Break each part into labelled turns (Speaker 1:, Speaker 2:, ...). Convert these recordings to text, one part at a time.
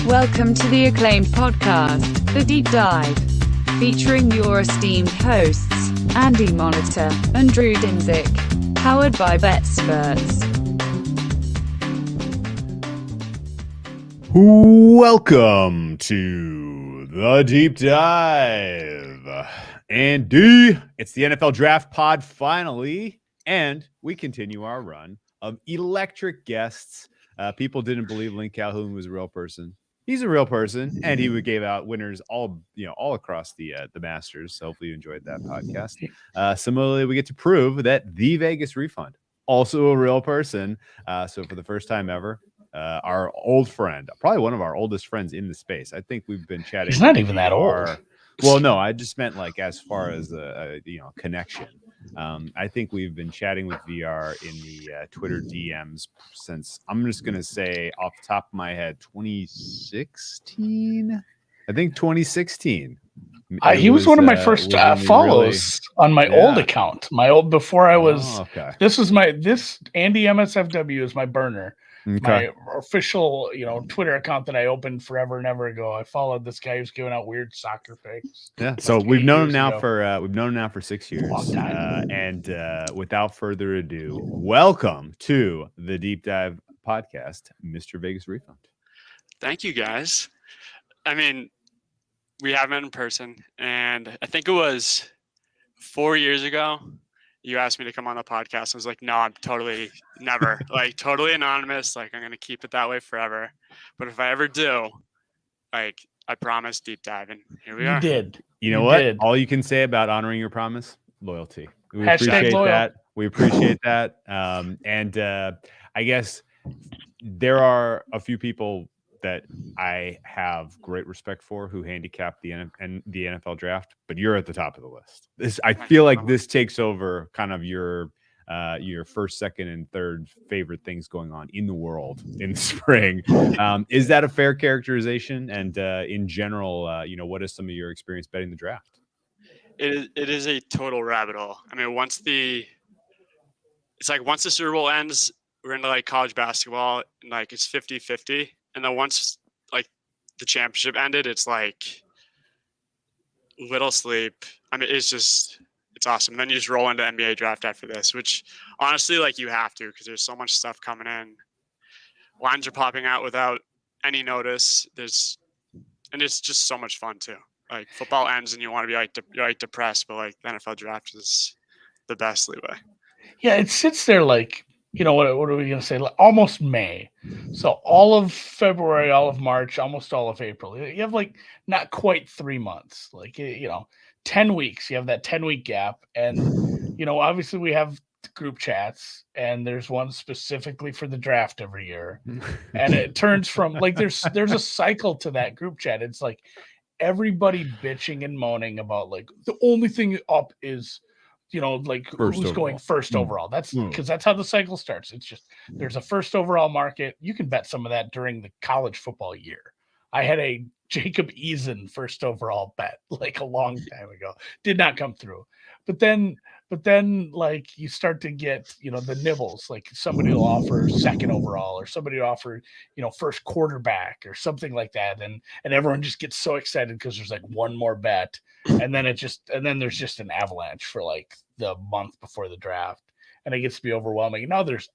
Speaker 1: Welcome to the acclaimed podcast, The Deep Dive, featuring your esteemed hosts, Andy Monitor and Drew Dinzik, powered by BetSperts.
Speaker 2: Welcome to The Deep Dive. Andy, it's the NFL Draft Pod finally, and we continue our run of electric guests. People didn't believe Link Calhoun was a real person. He's a real person, and he gave out winners all across the Masters. So hopefully you enjoyed that podcast. Similarly, we get to prove that the Vegas Refund, also a real person. So for the first time ever, our old friend, probably one of our oldest friends in the space. I think we've been chatting.
Speaker 3: He's not even that old.
Speaker 2: Well, no, I just meant like as far as a connection. I think we've been chatting with VR in the Twitter DMs since, I'm just going to say off the top of my head, 2016. I think 2016.
Speaker 3: He was one of my first follows on my old account. Before I was. Oh, okay. This Andy MSFW is my burner. Okay. My official, Twitter account that I opened forever and ever ago. I followed this guy who's giving out weird soccer pics.
Speaker 2: Yeah, so we've known him now for 6 years. Long time. And without further ado, welcome to the Deep Dive podcast, Mr. Vegas Refund.
Speaker 4: Thank you, guys. I mean, we have met in person, and I think it was 4 years ago. You asked me to come on the podcast. I was like, no, I'm totally never, totally anonymous. I'm going to keep it that way forever. But if I ever do, I promise deep dive. And here we are.
Speaker 3: You did.
Speaker 2: You know what? All you can say about honoring your promise, loyalty. We appreciate that. We appreciate that. And I guess there are a few people that I have great respect for who handicap the NFL draft, but you're at the top of the list. I feel like this takes over kind of your first, second, and third favorite things going on in the world in the spring. Is that a fair characterization? And in general, what is some of your experience betting the draft?
Speaker 4: It is a total rabbit hole. I mean, once the Super Bowl ends, we're into college basketball, and it's 50-50. And then once the championship ended, it's little sleep. I mean, it's awesome. And then you just roll into NBA draft after this, which honestly, you have to, because there's so much stuff coming in. Lines are popping out without any notice. And it's just so much fun too. Football ends and you want to be depressed, but the NFL draft is the best leeway.
Speaker 3: Yeah, it sits there what are we going to say? Almost May. So all of February, all of March, almost all of April. You have not quite 3 months, 10 weeks. You have that 10-week gap. And, obviously we have group chats, and there's one specifically for the draft every year. And it turns from there's a cycle to that group chat. It's everybody bitching and moaning about the only thing up is, who's going first overall. That's because that's how the cycle starts. It's just there's a first overall market. You can bet some of that during the college football year. I had a Jacob Eason first overall bet a long time ago. Did not come through. But then you start to get, the nibbles. Somebody will offer second overall, or somebody will offer, first quarterback or something like that. And everyone just gets so excited because there's one more bet. And then there's just an avalanche for the month before the draft. And it gets to be overwhelming. Now there's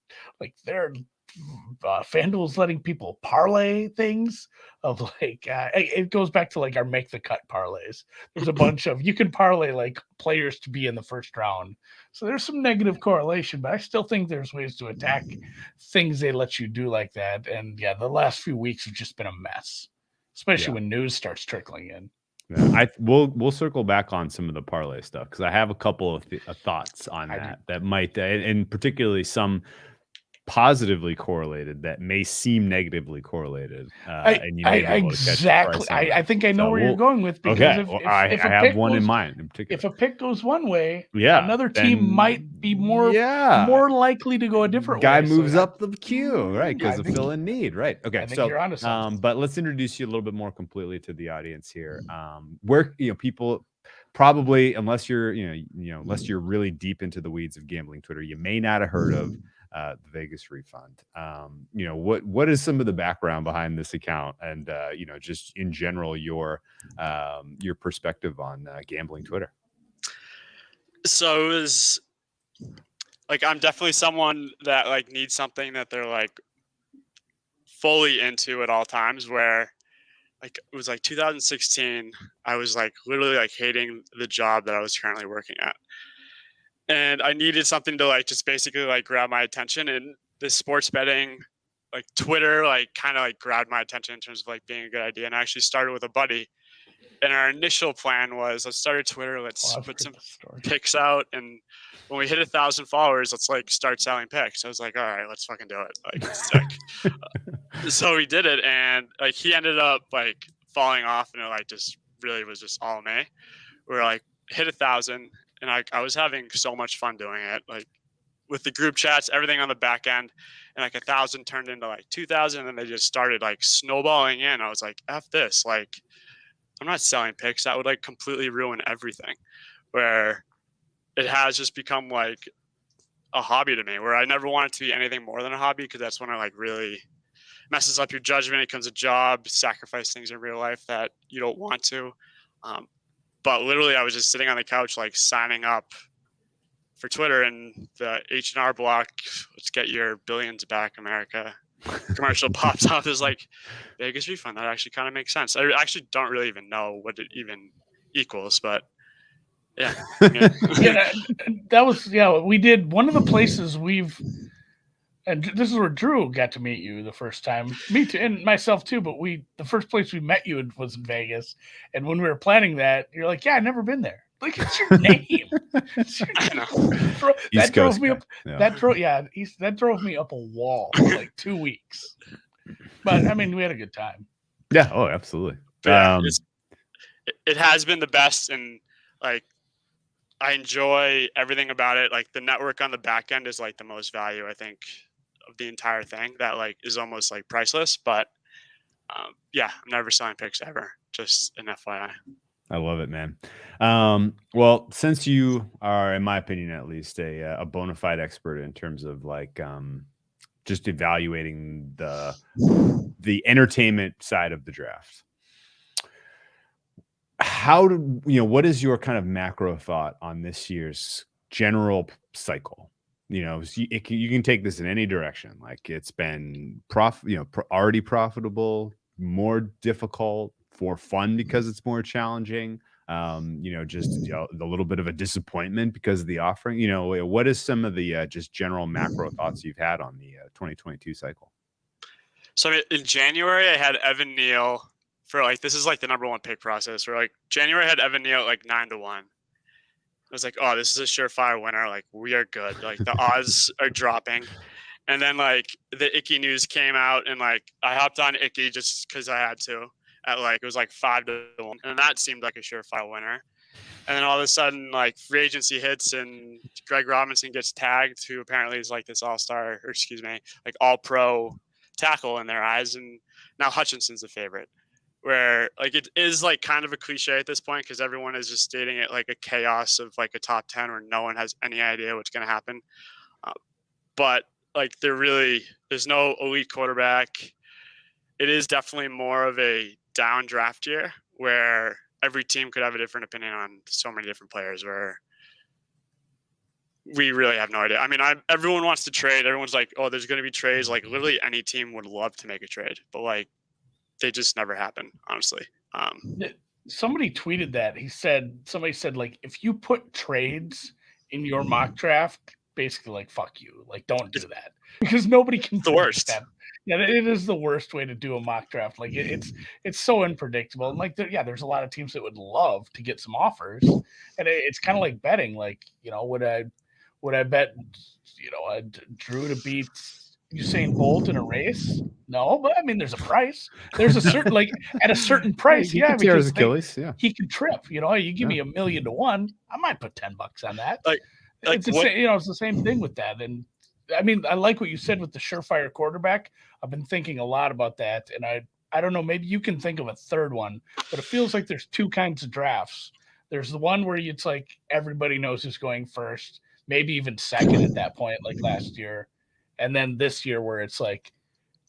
Speaker 3: FanDuel's letting people parlay things of it goes back to our make the cut parlays. There's a bunch of, you can parlay players to be in the first round. So there's some negative correlation, but I still think there's ways to attack things they let you do like that. And yeah, the last few weeks have just been a mess, especially when news starts trickling in.
Speaker 2: Yeah, we'll circle back on some of the parlay stuff, because I have a couple of thoughts on that might, and particularly some positively correlated that may seem negatively correlated. And you may be able to
Speaker 3: exactly. I think I know where you're going with, because
Speaker 2: I have one in mind in particular.
Speaker 3: If a pick goes one way, another team might be more likely to go a different
Speaker 2: way. Guy
Speaker 3: moves
Speaker 2: moves up the queue, right? Because of fill in need, right? Okay,
Speaker 3: so you're onto something.
Speaker 2: But let's introduce you a little bit more completely to the audience here. Where people probably, unless you're unless you're really deep into the weeds of gambling Twitter, you may not have heard of the Vegas Refund. What is some of the background behind this account, and just in general your perspective on gambling Twitter?
Speaker 4: So it was like, I'm definitely someone that like needs something that they're like fully into at all times, where like it was like 2016, I was like literally like hating the job that I was currently working at, and I needed something to like just basically like grab my attention. And this sports betting, like Twitter, like kind of like grabbed my attention in terms of like being a good idea. And I actually started with a buddy, and our initial plan was, let's start a Twitter, let's put some picks out, and when we hit 1,000 followers, let's like start selling picks. I was like, all right, let's fucking do it. Like, it's sick. So we did it, and like he ended up like falling off, and it like just really was just all me. We were like hit 1,000, and I was having so much fun doing it, like with the group chats, everything on the back end, and like 1,000 turned into like 2,000, and then they just started like snowballing in. I was like, F this, like I'm not selling picks. That would like completely ruin everything. Where it has just become like a hobby to me, where I never want it to be anything more than a hobby, because that's when it like really messes up your judgment. It becomes a job, sacrifice things in real life that you don't want to. But literally, I was just sitting on the couch, like signing up for Twitter, and the H&R Block, let's get your billions back, America commercial pops up. There's like Vegas Refund. That actually kind of makes sense. I actually don't really even know what it even equals, but yeah.
Speaker 3: Yeah, that was, we did one of the places and this is where Drew got to meet you the first time, me too, and myself too, but the first place we met you was in Vegas. And when we were planning that, you're like, yeah, I've never been there. Like, it's your name.
Speaker 4: I know.
Speaker 3: That drove me up. Yeah. That drove me up a wall for like 2 weeks. But I mean, we had a good time.
Speaker 2: Yeah. Oh, absolutely.
Speaker 4: Yeah, it has been the best, and like I enjoy everything about it. Like the network on the back end is like the most value, I think, of the entire thing. That like is almost like priceless. But yeah, I'm never selling picks ever. Just an FYI.
Speaker 2: I love it, man. Well, since you are, in my opinion, at least a bona fide expert in terms of like just evaluating the entertainment side of the draft, what is your kind of macro thought on this year's general cycle? You can take this in any direction. Like, it's been already profitable, more difficult, for fun because it's more challenging, the little bit of a disappointment because of the offering. What is some of the just general macro thoughts you've had on the 2022 cycle?
Speaker 4: So in January, I had Evan Neal for like, this is like the number one pick process, where like January I had Evan Neal at like 9-1. I was like, oh, this is a surefire winner. Like, we are good. Like, the odds are dropping. And then like the Icky news came out, and like I hopped on Icky just because I had to. At like, it was like 5-1, and that seemed like a surefire winner. And then all of a sudden, like, free agency hits, and Greg Robinson gets tagged, who apparently is like this like all-pro tackle in their eyes, and now Hutchinson's the favorite. Where like it is like kind of a cliche at this point, because everyone is just stating it like a chaos of like a top 10 where no one has any idea what's going to happen. But like there's no elite quarterback. It is definitely more of a down draft year, where every team could have a different opinion on so many different players, where we really have no idea. I mean, everyone wants to trade. Everyone's like, oh, there's going to be trades. Like, literally any team would love to make a trade, but like they just never happen, honestly.
Speaker 3: Somebody tweeted that. Somebody said, like, if you put trades in your mock draft, basically like, fuck you. Like, don't do that, because nobody can.
Speaker 4: The worst.
Speaker 3: That. Yeah, it is the worst way to do a mock draft. Like, it's so unpredictable. And like, there's a lot of teams that would love to get some offers, and it's kind of like betting. Like, would I bet, Drew to beat Usain Bolt in a race? No, but I mean, there's a price. There's a certain, like, at a certain price,
Speaker 2: he could tear his Achilles. Yeah,
Speaker 3: he could trip. You give me $1 million to 1, I might put $10 on that.
Speaker 4: Like
Speaker 3: it's the same thing with that. And I mean, I like what you said with the surefire quarterback. I've been thinking a lot about that, and I don't know, maybe you can think of a third one, but it feels like there's two kinds of drafts. There's the one where it's like everybody knows who's going first, maybe even second at that point, like last year. And then this year where it's like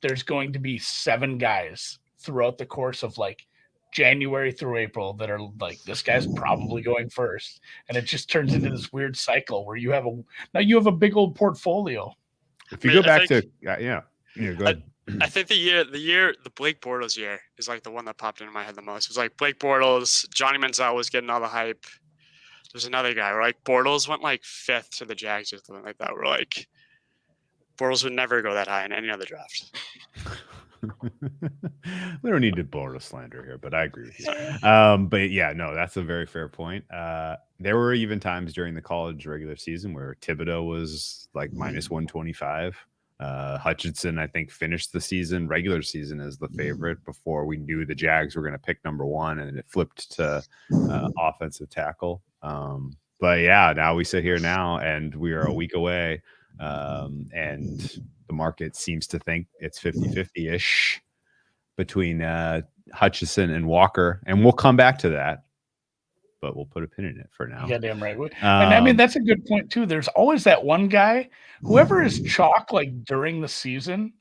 Speaker 3: there's going to be 7 guys throughout the course of like January through April that are like, this guy's probably going first. And it just turns into this weird cycle where you have a big old portfolio.
Speaker 2: If you go back to, go ahead.
Speaker 4: I think the Blake Bortles year is like the one that popped into my head the most. It was like Blake Bortles, Johnny Manziel was getting all the hype. There's another guy where like Bortles went like 5th to the Jags or something like that. Where like Bortles would never go that high in any other draft.
Speaker 2: We don't need to Bortles slander here, but I agree with you. But yeah, no, that's a very fair point. There were even times during the college regular season where Thibodeau was like minus 125. Hutchinson, I think, finished the regular season as the favorite before we knew the Jags were going to pick number 1, and it flipped to offensive tackle. But yeah, now we sit here now, and we are a week away, and the market seems to think it's 50-50-ish between Hutchinson and Walker, and we'll come back to that. But we'll put a pin in it for now.
Speaker 3: Yeah, damn right. And I mean, that's a good point too. There's always that one guy, whoever is chalk like during the season,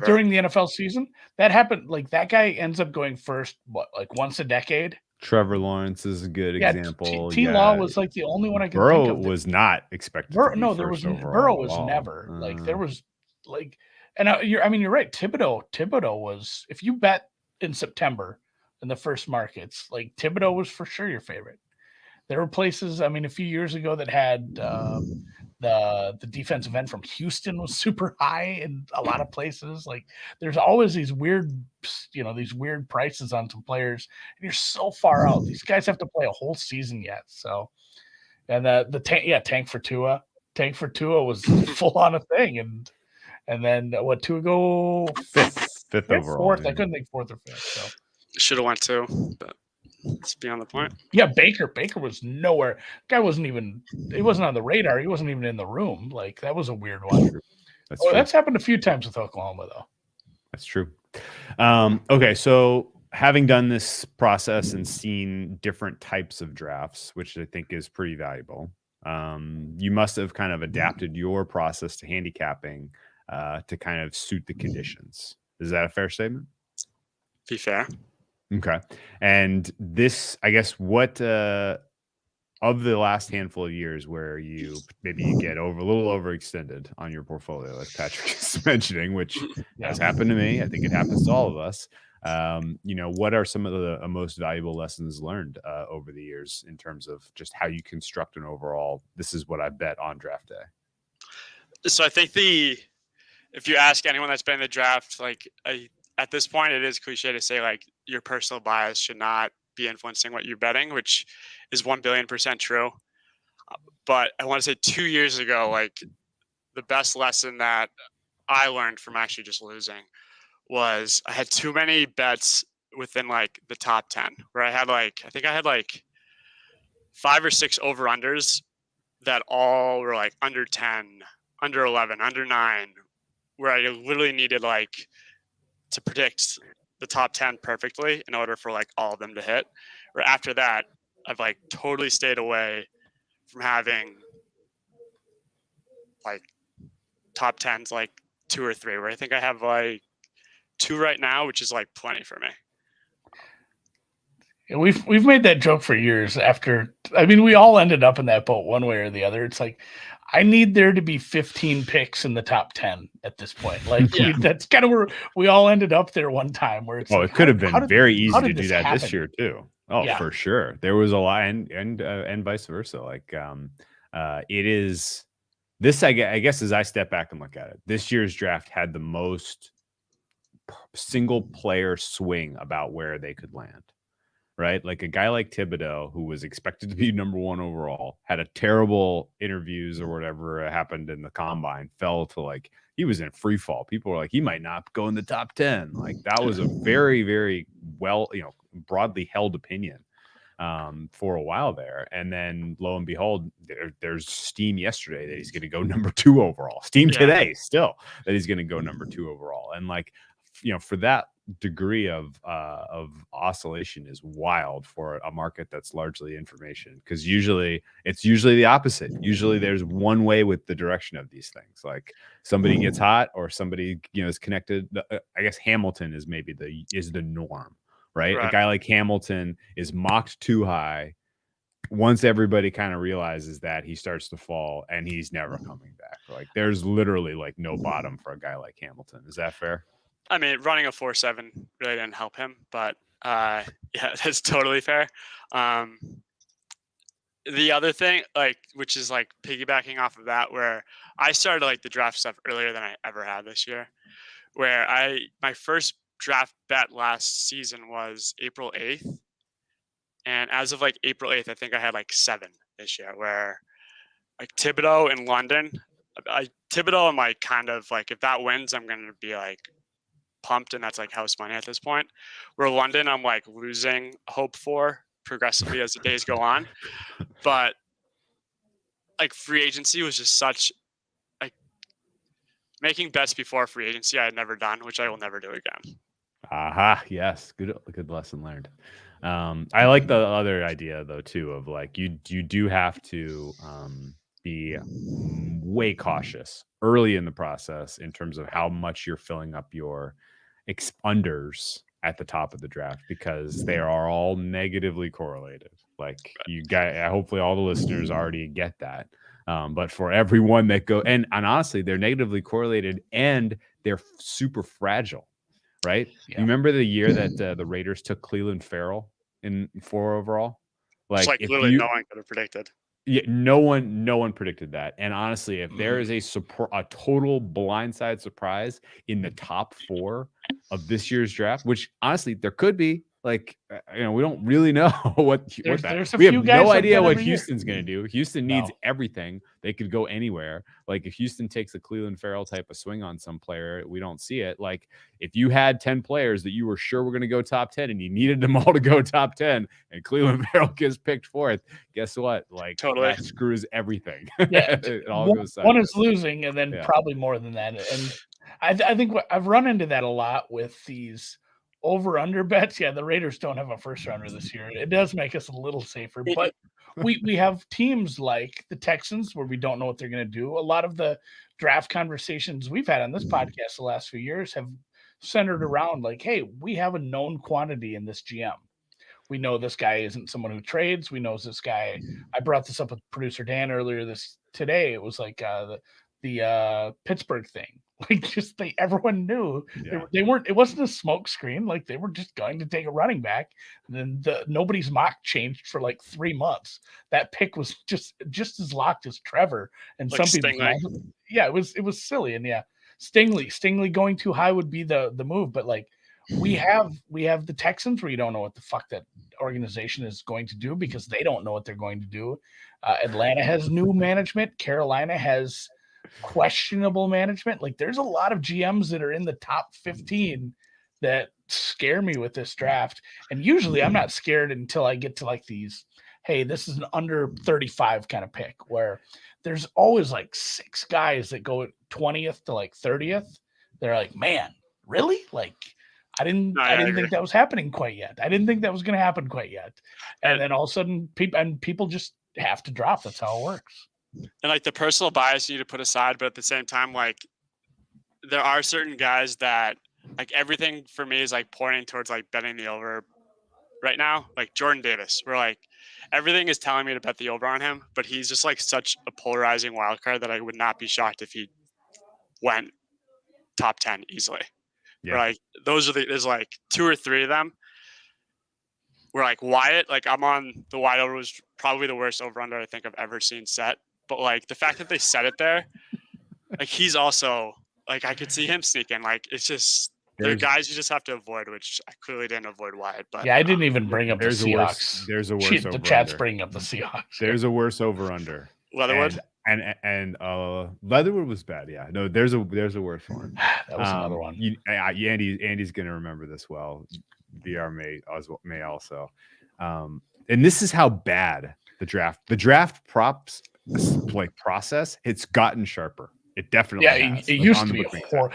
Speaker 3: during the NFL season, that happened. Like that guy ends up going first, like once a decade.
Speaker 2: Trevor Lawrence is a good example.
Speaker 3: T-Law was like the only one I can
Speaker 2: think
Speaker 3: of.
Speaker 2: Burrow was not expected.
Speaker 3: Burrow was never like there was like, and you're right. Thibodeau was, if you bet in September in the first markets, like Thibodeau was for sure your favorite. There were places, I mean, a few years ago that had the defensive end from Houston was super high in a lot of places. Like there's always these weird prices on some players, and you're so far out. These guys have to play a whole season yet. So, and tank for Tua was full on a thing. And then what, Tua go
Speaker 2: fifth overall.
Speaker 3: Fourth. I couldn't think 4th or 5th. So
Speaker 4: should have went 2, but it's beyond the point.
Speaker 3: Yeah, Baker was nowhere. Guy wasn't on the radar. He wasn't even in the room. Like that was a weird one. That's happened a few times with Oklahoma, though.
Speaker 2: That's true. Okay, so having done this process and seen different types of drafts, which I think is pretty valuable, you must have kind of adapted your process to handicapping to kind of suit the conditions. Is that a fair statement?
Speaker 4: Be fair.
Speaker 2: Okay. And this, I guess, what of the last handful of years where you get a little overextended on your portfolio, as Patrick is mentioning, which has happened to me. I think it happens to all of us. What are some of the most valuable lessons learned over the years in terms of just how you construct an overall, this is what I bet on draft day?
Speaker 4: So I think if you ask anyone that's been in the draft, at this point, it is cliche to say like your personal bias should not be influencing what you're betting, which is 1,000,000,000% true. But I want to say 2 years ago, like the best lesson that I learned from actually just losing was I had too many bets within like the top 10, where I think I had like 5 or 6 over-unders that all were like under 10, under 11, under 9, where I literally needed like to predict the top 10 perfectly in order for like all of them to hit. Or after that, I've like totally stayed away from having like top 10s like 2 or 3, where I think I have like 2 right now, which is like plenty for me.
Speaker 3: Yeah, we've made that joke for years. We all ended up in that boat one way or the other. It's like, I need there to be 15 picks in the top 10 at this point. Like that's kind of where we all ended up there one time. Where it's
Speaker 2: it could have been very easy to do that this year too. Oh, yeah. For sure. There was a lot, and vice versa. Like it is this. I guess as I step back and look at it, this year's draft had the most single player swing about where they could land. Right? Like a guy like Thibodeau, who was expected to be number 1 overall, had a terrible interviews or whatever happened in the combine, fell to like, he was in free fall. People were like, he might not go in the top 10. Like that was a very, very broadly held opinion for a while there. And then lo and behold, there's steam yesterday that he's going to go number 2 overall. Steam today still that he's going to go number 2 overall. And like, for that degree of oscillation is wild for a market that's largely information, because it's usually the opposite. Usually there's one way with the direction of these things. Like somebody gets hot or somebody is connected. I guess Hamilton is maybe the norm, right? A guy like Hamilton is mocked too high. Once everybody kind of realizes that, he starts to fall and he's never coming back. Like there's literally like no bottom for a guy like Hamilton. Is that fair?
Speaker 4: I mean, running a 4.7 really didn't help him, but yeah, that's totally fair. The other thing, like, which is like piggybacking off of that, where I started like the draft stuff earlier than I ever had this year, where my first draft bet last season was April 8th. And as of like April 8th, I think I had like 7 this year, where like Thibodeau in London, Thibodeau, I'm like kind of like, if that wins, I'm going to be like pumped, and that's like house money at this point. Where London, I'm like losing hope for progressively as the days go on. But like free agency was just such like making bets before free agency I had never done, which I will never do again.
Speaker 2: Aha, yes, good lesson learned. I like the other idea though too of like you do have to be way cautious early in the process in terms of how much you're filling up your unders at the top of the draft, because they are all negatively correlated. Like hopefully all the listeners already get that. But for everyone that and honestly, they're negatively correlated and they're super fragile, right? Yeah. You remember the year that the Raiders took Cleveland Farrell in 4 overall?
Speaker 4: Like literally no one could have predicted.
Speaker 2: Yeah, no one predicted that. And honestly, if there is a total blindside surprise in the top 4 of this year's draft, which honestly there could be, like we don't really know we have no idea what Houston's going to do. Houston needs everything. They could go anywhere. Like if Houston takes a Cleveland Farrell type of swing on some player, we don't see it. Like if you had 10 players that you were sure were going to go top 10 and you needed them all to go top 10 and Cleveland Farrell gets picked 4th, guess what? Like that screws everything.
Speaker 3: Yeah, it all goes sideways. One is losing, and then probably more than that. And I think I've run into that a lot with these over-under bets. Yeah, the Raiders don't have a first-rounder this year. It does make us a little safer, but we have teams like the Texans where we don't know what they're going to do. A lot of the draft conversations we've had on this podcast the last few years have centered around like, hey, we have a known quantity in this GM. We know this guy isn't someone who trades. We know this guy. I brought this up with producer Dan earlier today. It was like the Pittsburgh thing. Like everyone knew they weren't. It wasn't a smoke screen. Like they were just going to take a running back. And then nobody's mock changed for like 3 months. That pick was just as locked as Trevor. And like some people, it was silly. And Stingley going too high would be the move. But like we have the Texans where you don't know what the fuck that organization is going to do because they don't know what they're going to do. Atlanta has new management. Carolina has questionable management. Like there's a lot of GMs that are in the top 15 that scare me with this draft. And usually I'm not scared until I get to like these, hey, this is an under 35 kind of pick where there's always like 6 guys that go 20th to like 30th. They're like, man, really? Like I didn't think that was happening quite yet. I didn't think that was going to happen quite yet. And then all of a sudden people just have to drop. That's how it works.
Speaker 4: And like the personal bias you need to put aside, but at the same time, like there are certain guys that like everything for me is like pointing towards like betting the over right now. Like Jordan Davis, where like everything is telling me to bet the over on him, but he's just like such a polarizing wild card that I would not be shocked if he went top 10 easily. Yeah. Like there's like 2 or 3 of them. We're like Wyatt, like I'm on the wide over was probably the worst over under I think I've ever seen set. But like the fact that they set it there, like he's also like I could see him sneaking. Like it's just there are guys you just have to avoid, which I clearly didn't avoid Wyatt. But
Speaker 3: yeah, I didn't even bring up the Seahawks.
Speaker 2: There's a worse over.
Speaker 3: The chat's bringing up the Seahawks.
Speaker 2: There's a worse over under.
Speaker 4: Leatherwood
Speaker 2: and Leatherwood was bad. Yeah, no, there's a worse one.
Speaker 3: That was another one.
Speaker 2: Andy's gonna remember this well. VR may also. And this is how bad the draft props like process. It's gotten sharper. It definitely has.
Speaker 3: It used to be horrible.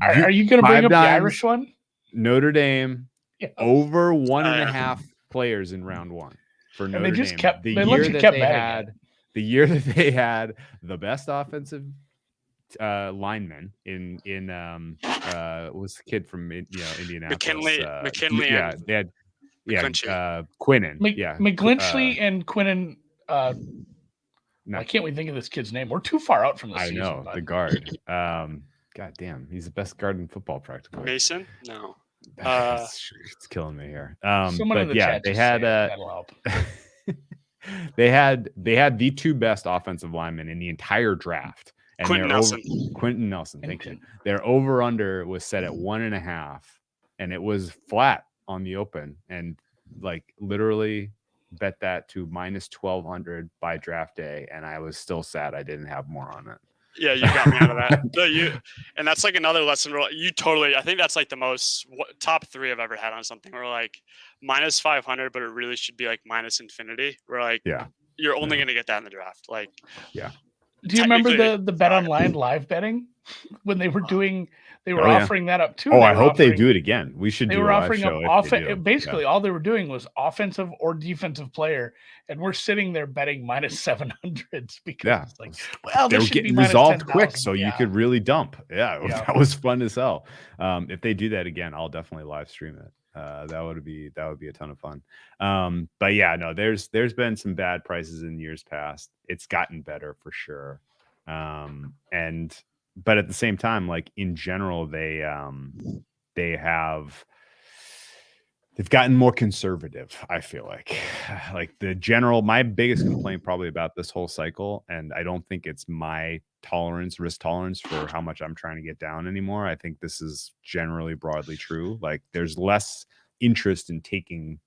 Speaker 3: Are you going to bring up the Irish one?
Speaker 2: Notre Dame
Speaker 3: Yeah.
Speaker 2: over 1.5 players in round 1 for
Speaker 3: And
Speaker 2: Notre
Speaker 3: they just
Speaker 2: Dame.
Speaker 3: kept
Speaker 2: The
Speaker 3: they
Speaker 2: year
Speaker 3: literally
Speaker 2: that
Speaker 3: kept
Speaker 2: they
Speaker 3: betting
Speaker 2: had
Speaker 3: it.
Speaker 2: the year that they had the best offensive lineman in what's the kid from Indianapolis?
Speaker 4: McKinley
Speaker 2: yeah,
Speaker 4: and
Speaker 2: they had
Speaker 4: McGlinchey.
Speaker 2: Quinnen.
Speaker 3: McGlinchey and Quinnen.
Speaker 2: Not,
Speaker 3: Why can't we think of this kid's name? We're too far out from the
Speaker 2: I
Speaker 3: season.
Speaker 2: know
Speaker 3: Bud.
Speaker 2: the guard. God damn, he's the best guard in football practically.
Speaker 4: Mason? No.
Speaker 2: It's killing me here.
Speaker 3: Someone in
Speaker 2: But
Speaker 3: the
Speaker 2: yeah,
Speaker 3: chat
Speaker 2: they
Speaker 3: just
Speaker 2: had
Speaker 3: say it. That'll help.
Speaker 2: they had the 2 best offensive linemen in the entire draft. And
Speaker 4: Quentin Nelson.
Speaker 2: Quentin Nelson, thank you. Their over under was set at 1.5, and it was flat on the open, and like literally bet that to minus 1,200 by draft day, and I was still sad I didn't have more on it.
Speaker 4: Yeah, you got me out of that. And that's like another lesson. I think that's like the most top 3 I've ever had on something. Where like minus 500, but it really should be like minus infinity. We're like, you're only going to get that in the draft. Like,
Speaker 3: do you remember the Bet Online live betting when they were doing? They were offering that up too.
Speaker 2: I hope they do it again. We should.
Speaker 3: They were offering up basically all they were doing was offensive or defensive player, and we're sitting there betting minus 700s because it's like, well,
Speaker 2: they were getting resolved quick, so you could really dump. That was fun as hell. If they do that again, I'll definitely live stream it. That would be a ton of fun. But yeah, no, there's been some bad prices in years past. It's gotten better for sure. But at the same time, like in general, they've gotten more conservative. I feel like my biggest complaint probably about this whole cycle, and I don't think it's my risk tolerance for how much I'm trying to get down anymore. I think this is generally broadly true. Like there's less interest in taking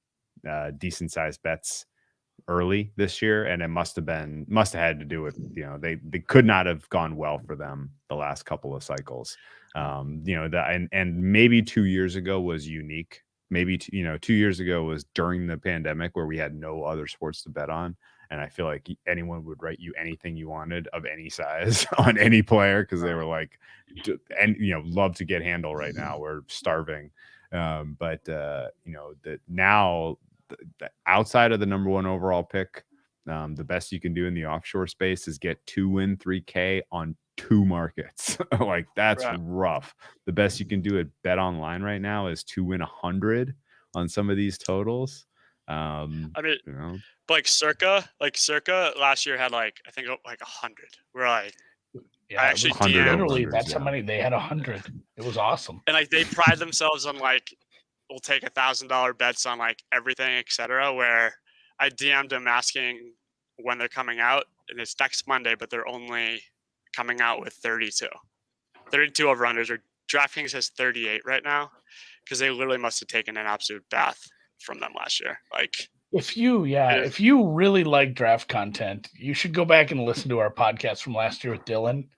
Speaker 2: decent sized bets early this year, and it must have had to do with they could not have gone well for them the last couple of cycles. And maybe 2 years ago was unique. Maybe 2 years ago was during the pandemic where we had no other sports to bet on, and I feel like anyone would write you anything you wanted of any size on any player because they were like, and love to get handle right now. We're starving, but now. Outside of the number 1 overall pick, the best you can do in the offshore space is get 2 win 3K on 2 markets. Like that's rough. The best you can do at Bet Online right now is 2 win 100 on some of these totals.
Speaker 4: I mean, like circa last year had like I think like 100. We're like, I actually
Speaker 3: literally that's how many they had 100. It was awesome.
Speaker 4: And like they pride themselves on like, we'll take $1,000 bets on like everything, etc. Where I DM'd them asking when they're coming out, and it's next Monday, but they're only coming out with 32 over-unders. Or DraftKings has 38 right now because they literally must have taken an absolute bath from them last year. Like
Speaker 3: if you really like draft content, you should go back and listen to our podcast from last year with Dylan,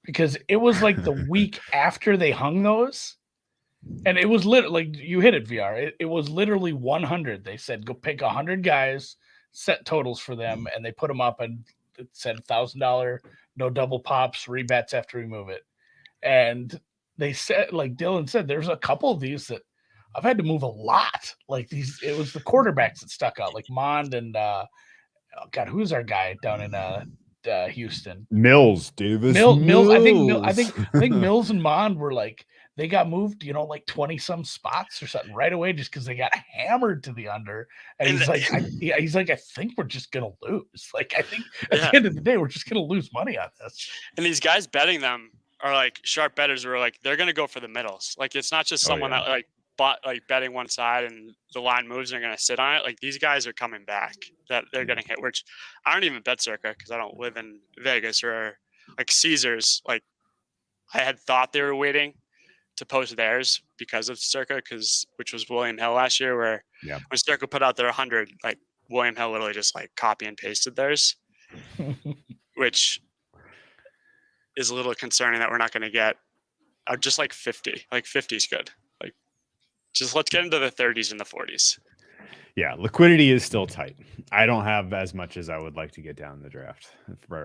Speaker 3: because it was like the week after they hung those. And it was literally like you hit it, VR. It was literally 100. They said, go pick 100 guys, set totals for them, and they put them up, and it said $1,000, no double pops, rebets after we move it. And they said, like Dylan said, there's a couple of these that I've had to move a lot. Like these, it was the quarterbacks that stuck out, like Mond and who's our guy down in Houston?
Speaker 2: Mills, Davis.
Speaker 3: Mills. I think Mills and Mond were like, they got moved, like 20 some spots or something right away just because they got hammered to the under. And he's like, I think we're just gonna lose. Like, I think at the end of the day, we're just gonna lose money on this.
Speaker 4: And these guys betting them are like sharp bettors who are like, they're gonna go for the middles. Like it's not just someone that like bought like betting one side and the line moves and they're gonna sit on it. Like these guys are coming back, that they're getting hit, which I don't even bet Circa because I don't live in Vegas, or like Caesars. Like I had thought they were waiting to post theirs because of Circa, which was William Hill last year, where when Circa put out their 100, like William Hill literally just like copy and pasted theirs, which is a little concerning that we're not going to get just like 50. Like 50 is good. Like just let's get into the 30s and the 40s.
Speaker 2: Yeah, liquidity is still tight. I don't have as much as I would like to get down in the draft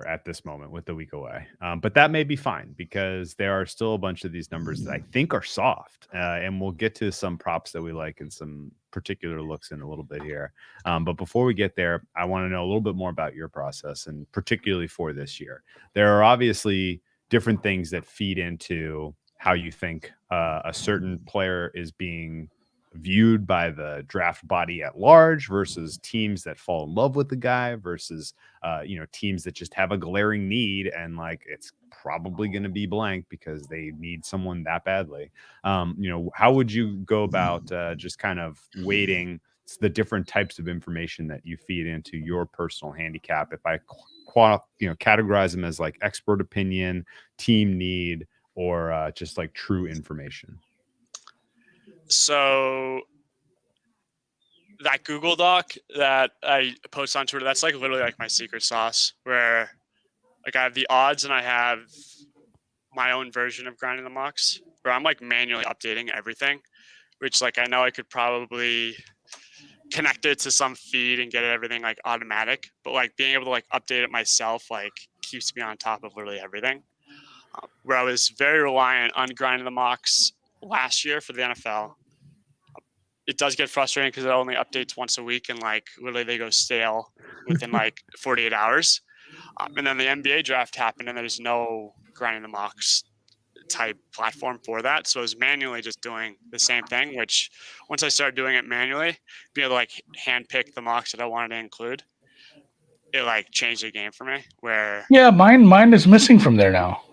Speaker 2: at this moment with the week away. But that may be fine because there are still a bunch of these numbers that I think are soft. And we'll get to some props that we like and some particular looks in a little bit here. But before we get there, I want to know a little bit more about your process and particularly for this year. There are obviously different things that feed into how you think a certain player is being viewed by the draft body at large versus teams that fall in love with the guy versus teams that just have a glaring need and like it's probably going to be blank because they need someone that badly. How would you go about just kind of weighting the different types of information that you feed into your personal handicap? If I categorize them as like expert opinion, team need, or just like true information.
Speaker 4: So that Google Doc that I post on Twitter, that's like literally like my secret sauce where like I have the odds and I have my own version of grinding the mocks where I'm like manually updating everything, which like I know I could probably connect it to some feed and get everything like automatic, but like being able to like update it myself like keeps me on top of literally everything. Where I was very reliant on grinding the mocks last year for the NFL. It does get frustrating because it only updates once a week and like literally they go stale within like 48 hours. And then the NBA draft happened and there's no grinding the mocks type platform for that. So I was manually just doing the same thing, which once I started doing it manually, being able to like handpick the mocks that I wanted to include, it like changed the game for me where.
Speaker 3: Yeah, mine is missing from there now.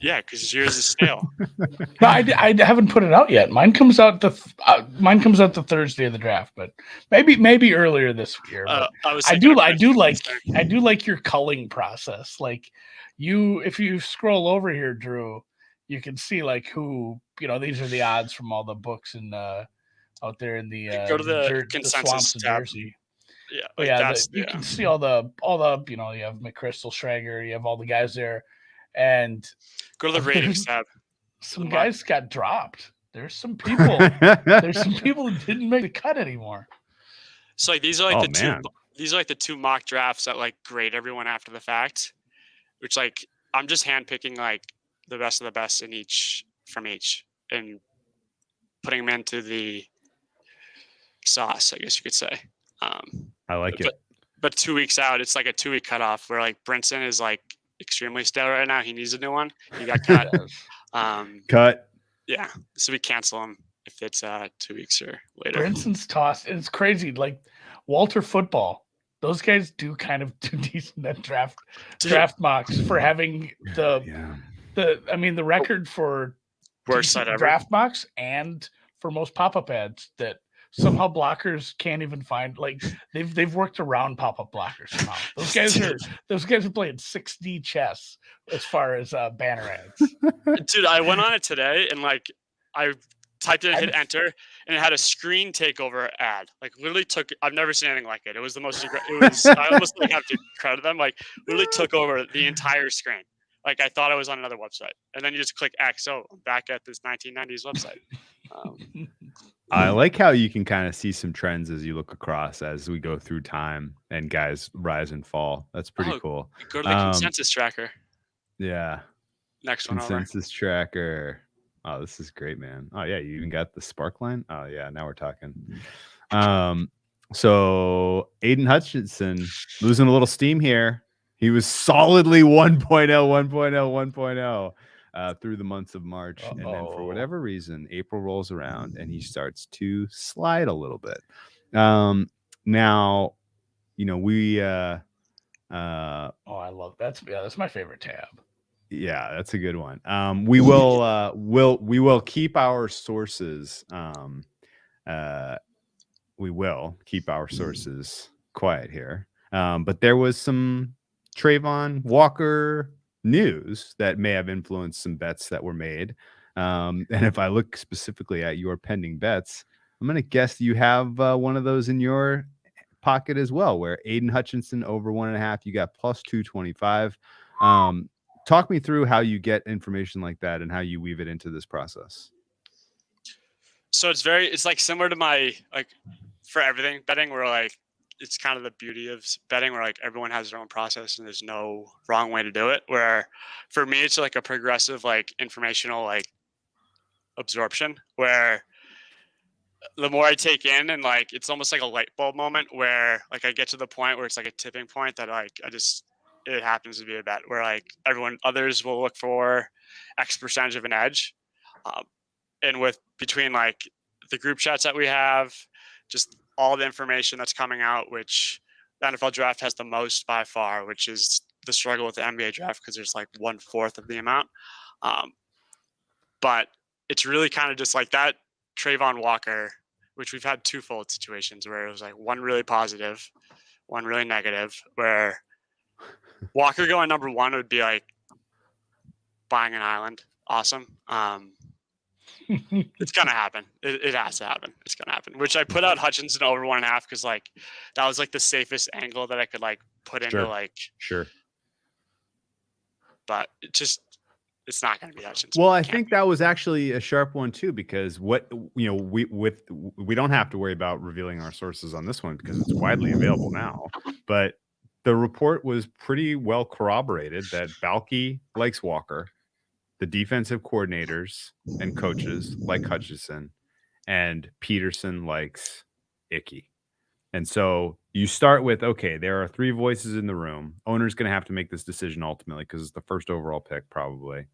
Speaker 4: Yeah, because yours is stale.
Speaker 3: No, I haven't put it out yet. Mine comes out the Thursday of the draft, but maybe earlier this year. But I do like your culling process. Like if you scroll over here, Drew, you can see like who these are the odds from all the books and out there in the
Speaker 4: go to the
Speaker 3: swamps
Speaker 4: consensus tab.
Speaker 3: of Jersey.
Speaker 4: Yeah,
Speaker 3: like you can see all the you have McChrystal, Schrager, you have all the guys there. And
Speaker 4: go to the ratings tab.
Speaker 3: Some guys got dropped. There's some people that didn't make the cut anymore.
Speaker 4: So like these are like the two mock drafts that like grade everyone after the fact, which like I'm just handpicking like the best of the best in each and putting them into the sauce, I guess you could say.
Speaker 2: I like it.
Speaker 4: But 2 weeks out, it's like a 2-week cutoff where like Brinson is like extremely stale right now. He needs a new one. He got cut.
Speaker 2: Cut.
Speaker 4: Yeah. So we cancel him if it's 2 weeks or later.
Speaker 3: Brinson's tossed. It's crazy. Like Walter Football. Those guys do kind of do decent at draft mocks for having the record for
Speaker 4: worst side ever
Speaker 3: draft mocks and for most pop-up ads that somehow blockers can't even find. Like they've worked around pop-up blockers somehow. Those guys are playing 6D chess as far as banner ads.
Speaker 4: Dude, I went on it today and like I typed in, hit enter, and it had a screen takeover ad. Like literally I've never seen anything like it. It was the most. I almost like have to credit them. Like literally took over the entire screen. Like I thought I was on another website, and then you just click X. Oh, I'm back at this 1990s website.
Speaker 2: I like how you can kind of see some trends as you look across as we go through time and guys rise and fall. That's pretty cool.
Speaker 4: Go to the consensus tracker.
Speaker 2: Yeah.
Speaker 4: Next one.
Speaker 2: Consensus tracker. Oh, this is great, man. Oh yeah, you even got the spark line. Oh yeah, now we're talking. So Aiden Hutchinson losing a little steam here. He was solidly 1.0 through the months of March. And then for whatever reason, April rolls around and he starts to slide a little bit. Now, we
Speaker 3: I love that's my favorite tab.
Speaker 2: Yeah, that's a good one. We will keep our sources. We will keep our sources quiet here. But there was some Trayvon Walker news that may have influenced some bets that were made. And if I look specifically at your pending bets, I'm going to guess you have one of those in your pocket as well, where Aiden Hutchinson over 1.5, you got plus 225. Talk me through how you get information like that and how you weave it into this process.
Speaker 4: So it's like similar to my, like, for everything betting, where like it's kind of the beauty of betting where like everyone has their own process and there's no wrong way to do it. Where for me, it's like a progressive, like, informational, like, absorption, where the more I take in, and like it's almost like a light bulb moment where like I get to the point where it's like a tipping point that like it happens to be a bet where like others will look for X percentage of an edge. And with between like the group chats that we have, just all the information that's coming out, which the NFL draft has the most by far, which is the struggle with the NBA draft because there's like 1/4 of the amount. But it's really kind of just like that Trayvon Walker, which we've had twofold situations where it was like one really positive, one really negative, where Walker going number 1 would be like buying an island. Awesome. It's gonna happen. It has to happen. It's gonna happen. Which I put out Hutchinson over 1.5 because like that was like the safest angle that I could like put into like.
Speaker 2: Sure.
Speaker 4: But it's not going to be Hutchinson.
Speaker 2: Well, I think that was actually a sharp one too, because we don't have to worry about revealing our sources on this one because it's widely available now. But the report was pretty well corroborated that Balke likes Walker, the defensive coordinators and coaches like Hutchinson, and Peterson likes Icky. And so you start with, okay, there are 3 voices in the room. Owner's going to have to make this decision ultimately because it's the first overall pick probably.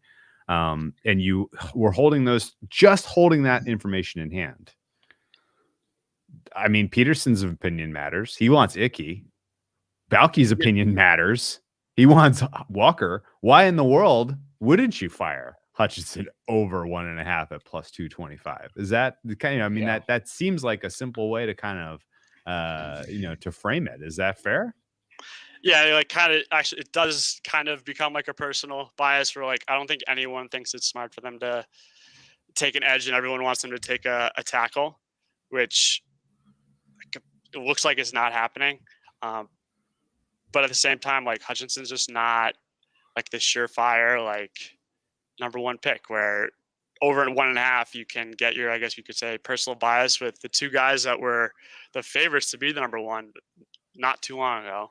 Speaker 2: And you were holding that information in hand. I mean, Peterson's opinion matters. He wants Icky. Balke's opinion matters. He wants Walker. Why in the world wouldn't you fire Hutchinson over 1.5 at plus 225? Is that the kind of, I mean, that seems like a simple way to kind of, to frame it. Is that fair?
Speaker 4: Yeah, like kind of actually it does kind of become like a personal bias where like I don't think anyone thinks it's smart for them to take an edge and everyone wants them to take a tackle, which it looks like it's not happening. But at the same time, like Hutchinson's just not like the surefire like number 1 pick where over at 1.5 you can get your, I guess you could say, personal bias with the 2 guys that were the favorites to be the number 1 not too long ago.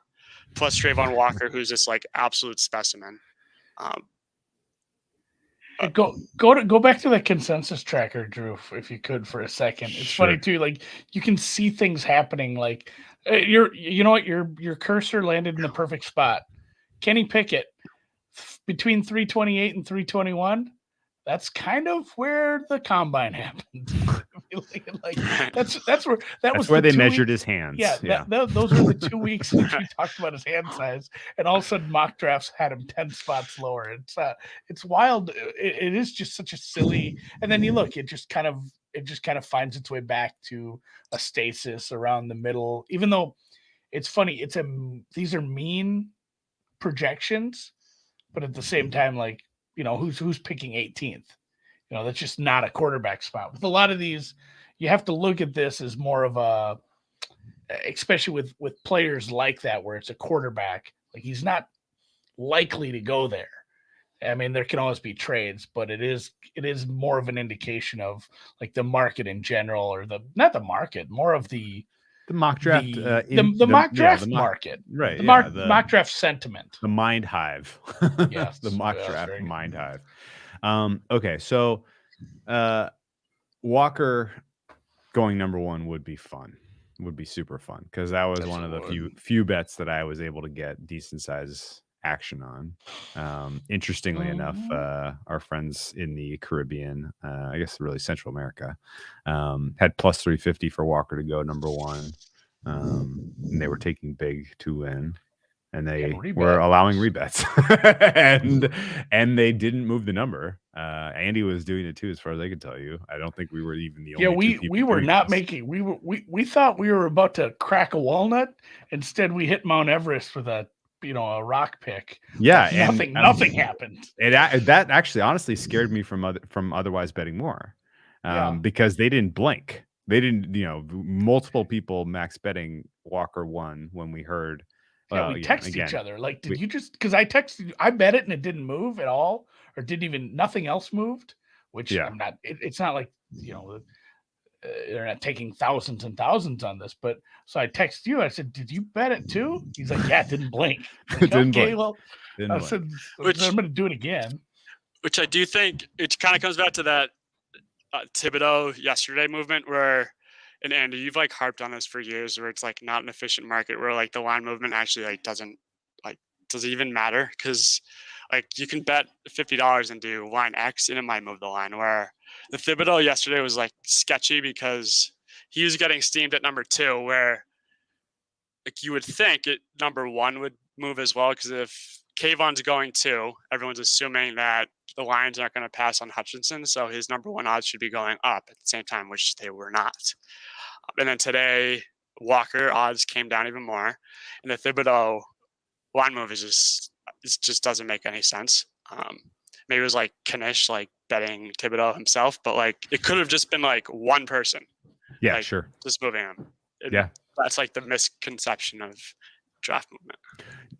Speaker 4: Plus Trayvon Walker, who's just like absolute specimen.
Speaker 3: Go back to the consensus tracker, Drew, if you could for a second. It's funny too. Like you can see things happening. Like you know what, your cursor landed in the perfect spot. Kenny Pickett between 328 and 321. That's kind of where the combine happened. Like that's where
Speaker 2: they measured his hands.
Speaker 3: Yeah. Those were the 2 weeks that we talked about his hand size, and all of a sudden mock drafts had him 10 spots lower. It's wild. It is just such a silly. And then you look, it just kind of finds its way back to a stasis around the middle. Even though it's funny, these are mean projections, but at the same time, like, who's picking 18th? That's just not a quarterback spot. With a lot of these, you have to look at this as more of a, especially with players like that, where it's a quarterback, like he's not likely to go there. I mean, there can always be trades, but it is more of an indication of like the market in general, or not the market, more of the
Speaker 2: mock draft,
Speaker 3: the mock draft market,
Speaker 2: right?
Speaker 3: The mock draft sentiment,
Speaker 2: the mind hive.
Speaker 3: Yes,
Speaker 2: the mock draft mind hive. Okay, so Walker going number 1 would be fun. Would be super fun because that was one of the few bets that I was able to get decent size action on. Interestingly enough, our friends in the Caribbean, I guess really Central America, had plus 350 for Walker to go number 1. And they were taking big to win. And they were allowing rebets, and they didn't move the number. Andy was doing it too, as far as I could tell you. I don't think we were even the only.
Speaker 3: Yeah, we were not making. We thought we were about to crack a walnut. Instead, we hit Mount Everest with a rock pick.
Speaker 2: Yeah,
Speaker 3: and nothing happened.
Speaker 2: That actually honestly scared me from otherwise betting more, because they didn't blink. They didn't. Multiple people max betting Walker 1 when we heard.
Speaker 3: Yeah, we texted each other. Like, did you just, because I texted you, I bet it and it didn't move at all, or nothing else moved, which I'm not, it's not like, they're not taking thousands and thousands on this. But so I texted you. I said, "Did you bet it too?" He's like, "Yeah, it didn't blink." Like,
Speaker 2: Didn't
Speaker 3: okay,
Speaker 2: blink.
Speaker 3: well,
Speaker 2: Didn't
Speaker 3: I
Speaker 2: blink.
Speaker 3: said,
Speaker 4: Which-
Speaker 3: I'm going to do it again.
Speaker 4: Which I do think it kind of comes back to that Thibodeau yesterday movement where, and Andy, you've like harped on this for years, where it's like not an efficient market where like the line movement actually like doesn't even matter, because like you can bet $50 and do line X and it might move the line. Where the Thibodeau yesterday was like sketchy because he was getting steamed at number 2, where like you would think it number 1 would move as well, because if Kayvon's going 2, everyone's assuming that the Lions aren't going to pass on Hutchinson, so his number 1 odds should be going up at the same time, which they were not. And then today, Walker odds came down even more, and the Thibodeau line move is just doesn't make any sense. Maybe it was like Kanish like betting Thibodeau himself, but like it could have just been like one person.
Speaker 2: Yeah,
Speaker 4: like,
Speaker 2: sure.
Speaker 4: Just moving him.
Speaker 2: Yeah.
Speaker 4: That's like the misconception of draft movement.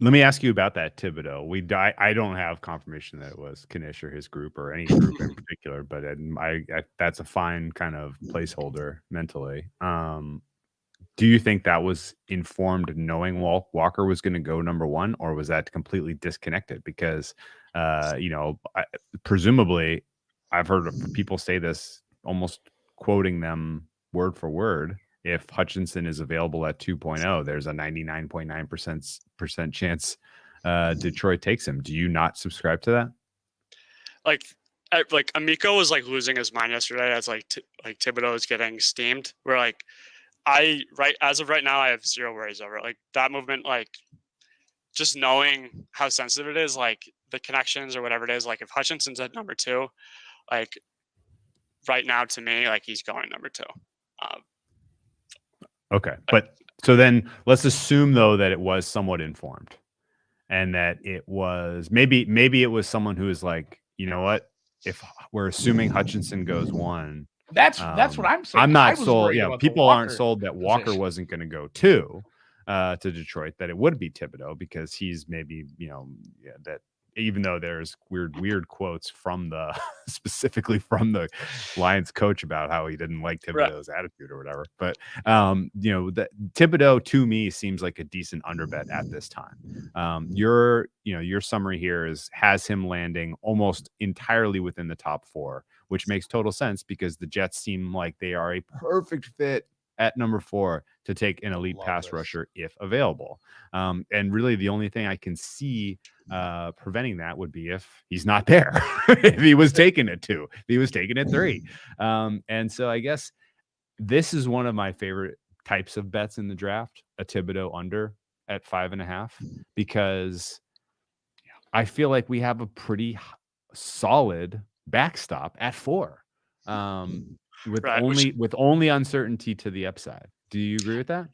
Speaker 2: Let me ask you about that Thibodeau. I don't have confirmation that it was Kanish or his group or any group in particular, but I that's a fine kind of placeholder mentally. Do you think that was informed knowing Walker was going to go number 1, or was that completely disconnected? Because, presumably, I've heard people say this, almost quoting them word for word. If Hutchinson is available at 2.0, there's a 99.9% chance Detroit takes him. Do you not subscribe to that?
Speaker 4: Like Amico was like losing his mind yesterday as like Thibodeau is getting steamed. Where like as of right now, I have zero worries over it. Like that movement, like just knowing how sensitive it is, like the connections or whatever it is. Like if Hutchinson's at number 2, like right now to me, like he's going number 2.
Speaker 2: Okay, but so then let's assume though that it was somewhat informed, and that it was maybe it was someone who is like, you know what, if we're assuming Hutchinson goes 1.
Speaker 3: That's what I'm saying.
Speaker 2: I'm not sold. Yeah, people aren't
Speaker 3: Walker
Speaker 2: sold that Walker
Speaker 3: position
Speaker 2: wasn't going to go 2 to Detroit. That it would be Thibodeau because he's maybe that even though there's weird quotes from the specifically from the Lions coach about how he didn't like Thibodeau's attitude or whatever. But that Thibodeau to me seems like a decent underbet at this time. Your summary here has him landing almost entirely within the top 4, which makes total sense because the Jets seem like they are a perfect fit at number 4 to take an elite pass rusher if available. And really the only thing I can see preventing that would be if he's not there. If he was taken at 2, if he was taken at 3. And so I guess this is one of my favorite types of bets in the draft, a Thibodeau under at 5.5, because I feel like we have a pretty solid backstop at 4. With only uncertainty to the upside. Do you agree with that?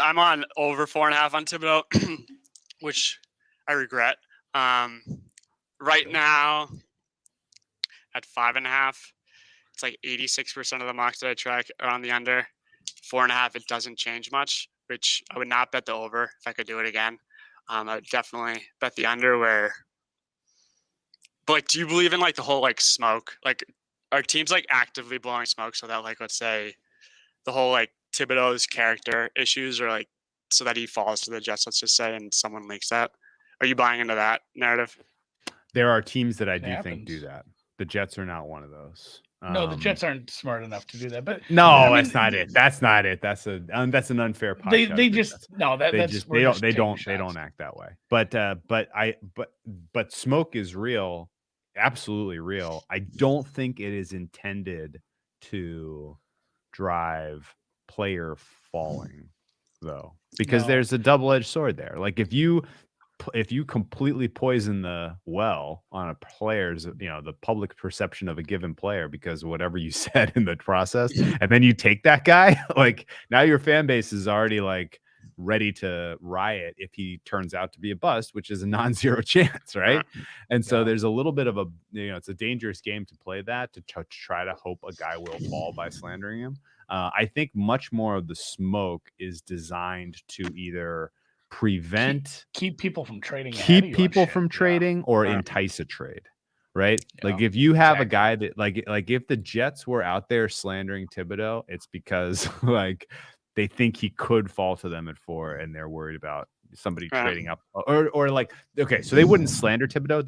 Speaker 4: I'm on over 4.5 on Thibodeau, which I regret. Right now at 5.5, it's like 86% of the mocks that I track are on the under. 4.5, it doesn't change much, which I would not bet the over if I could do it again. I would definitely bet the under. But like, do you believe in like the whole like smoke? Like, are teams like actively blowing smoke so that like, let's say the whole like Thibodeau's character issues, or like so that he falls to the Jets, let's just say, and someone leaks that? Are you buying into that narrative?
Speaker 2: There are teams that I do think do that. The Jets are not one of those.
Speaker 3: No, the Jets aren't smart enough to do that. But
Speaker 2: no, that's not it. That's not it. That's an unfair podcast. They don't act that way. But smoke is real, absolutely real. I don't think it is intended to drive player falling though, because there's a double-edged sword there. Like if you completely poison the well on a player's, the public perception of a given player because of whatever you said in the process, and then you take that guy, like now your fan base is already like ready to riot if he turns out to be a bust, which is a non-zero chance, right? And so there's a little bit of a, it's a dangerous game to play that, to try to hope a guy will fall by slandering him. I think much more of the smoke is designed to either prevent
Speaker 3: keep people from trading,
Speaker 2: or entice a trade. right?
Speaker 3: Yeah,
Speaker 2: Like if you have a
Speaker 3: exactly.
Speaker 2: guy that like if the Jets were out there slandering Thibodeau, it's because like they think he could fall to them at 4 and they're worried about somebody trading up or like okay, so they wouldn't slander Thibodeau,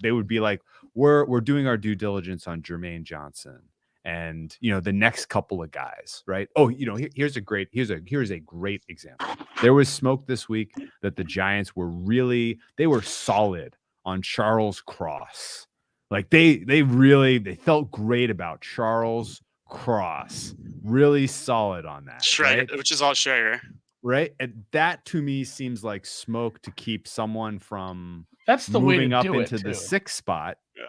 Speaker 2: they would be like we're doing our due diligence on Jermaine Johnson and the next couple of guys, right? Oh, here's a great example. There was smoke this week that the Giants they were solid on Charles Cross. Like they felt great about Charles Cross. Really solid on that.
Speaker 4: Schrager,
Speaker 2: right?
Speaker 4: which is all Schrager.
Speaker 2: Right. And that to me seems like smoke to keep someone from
Speaker 3: That's the way to
Speaker 2: moving up
Speaker 3: do it
Speaker 2: into the
Speaker 3: too.
Speaker 2: 6th spot
Speaker 4: Yeah.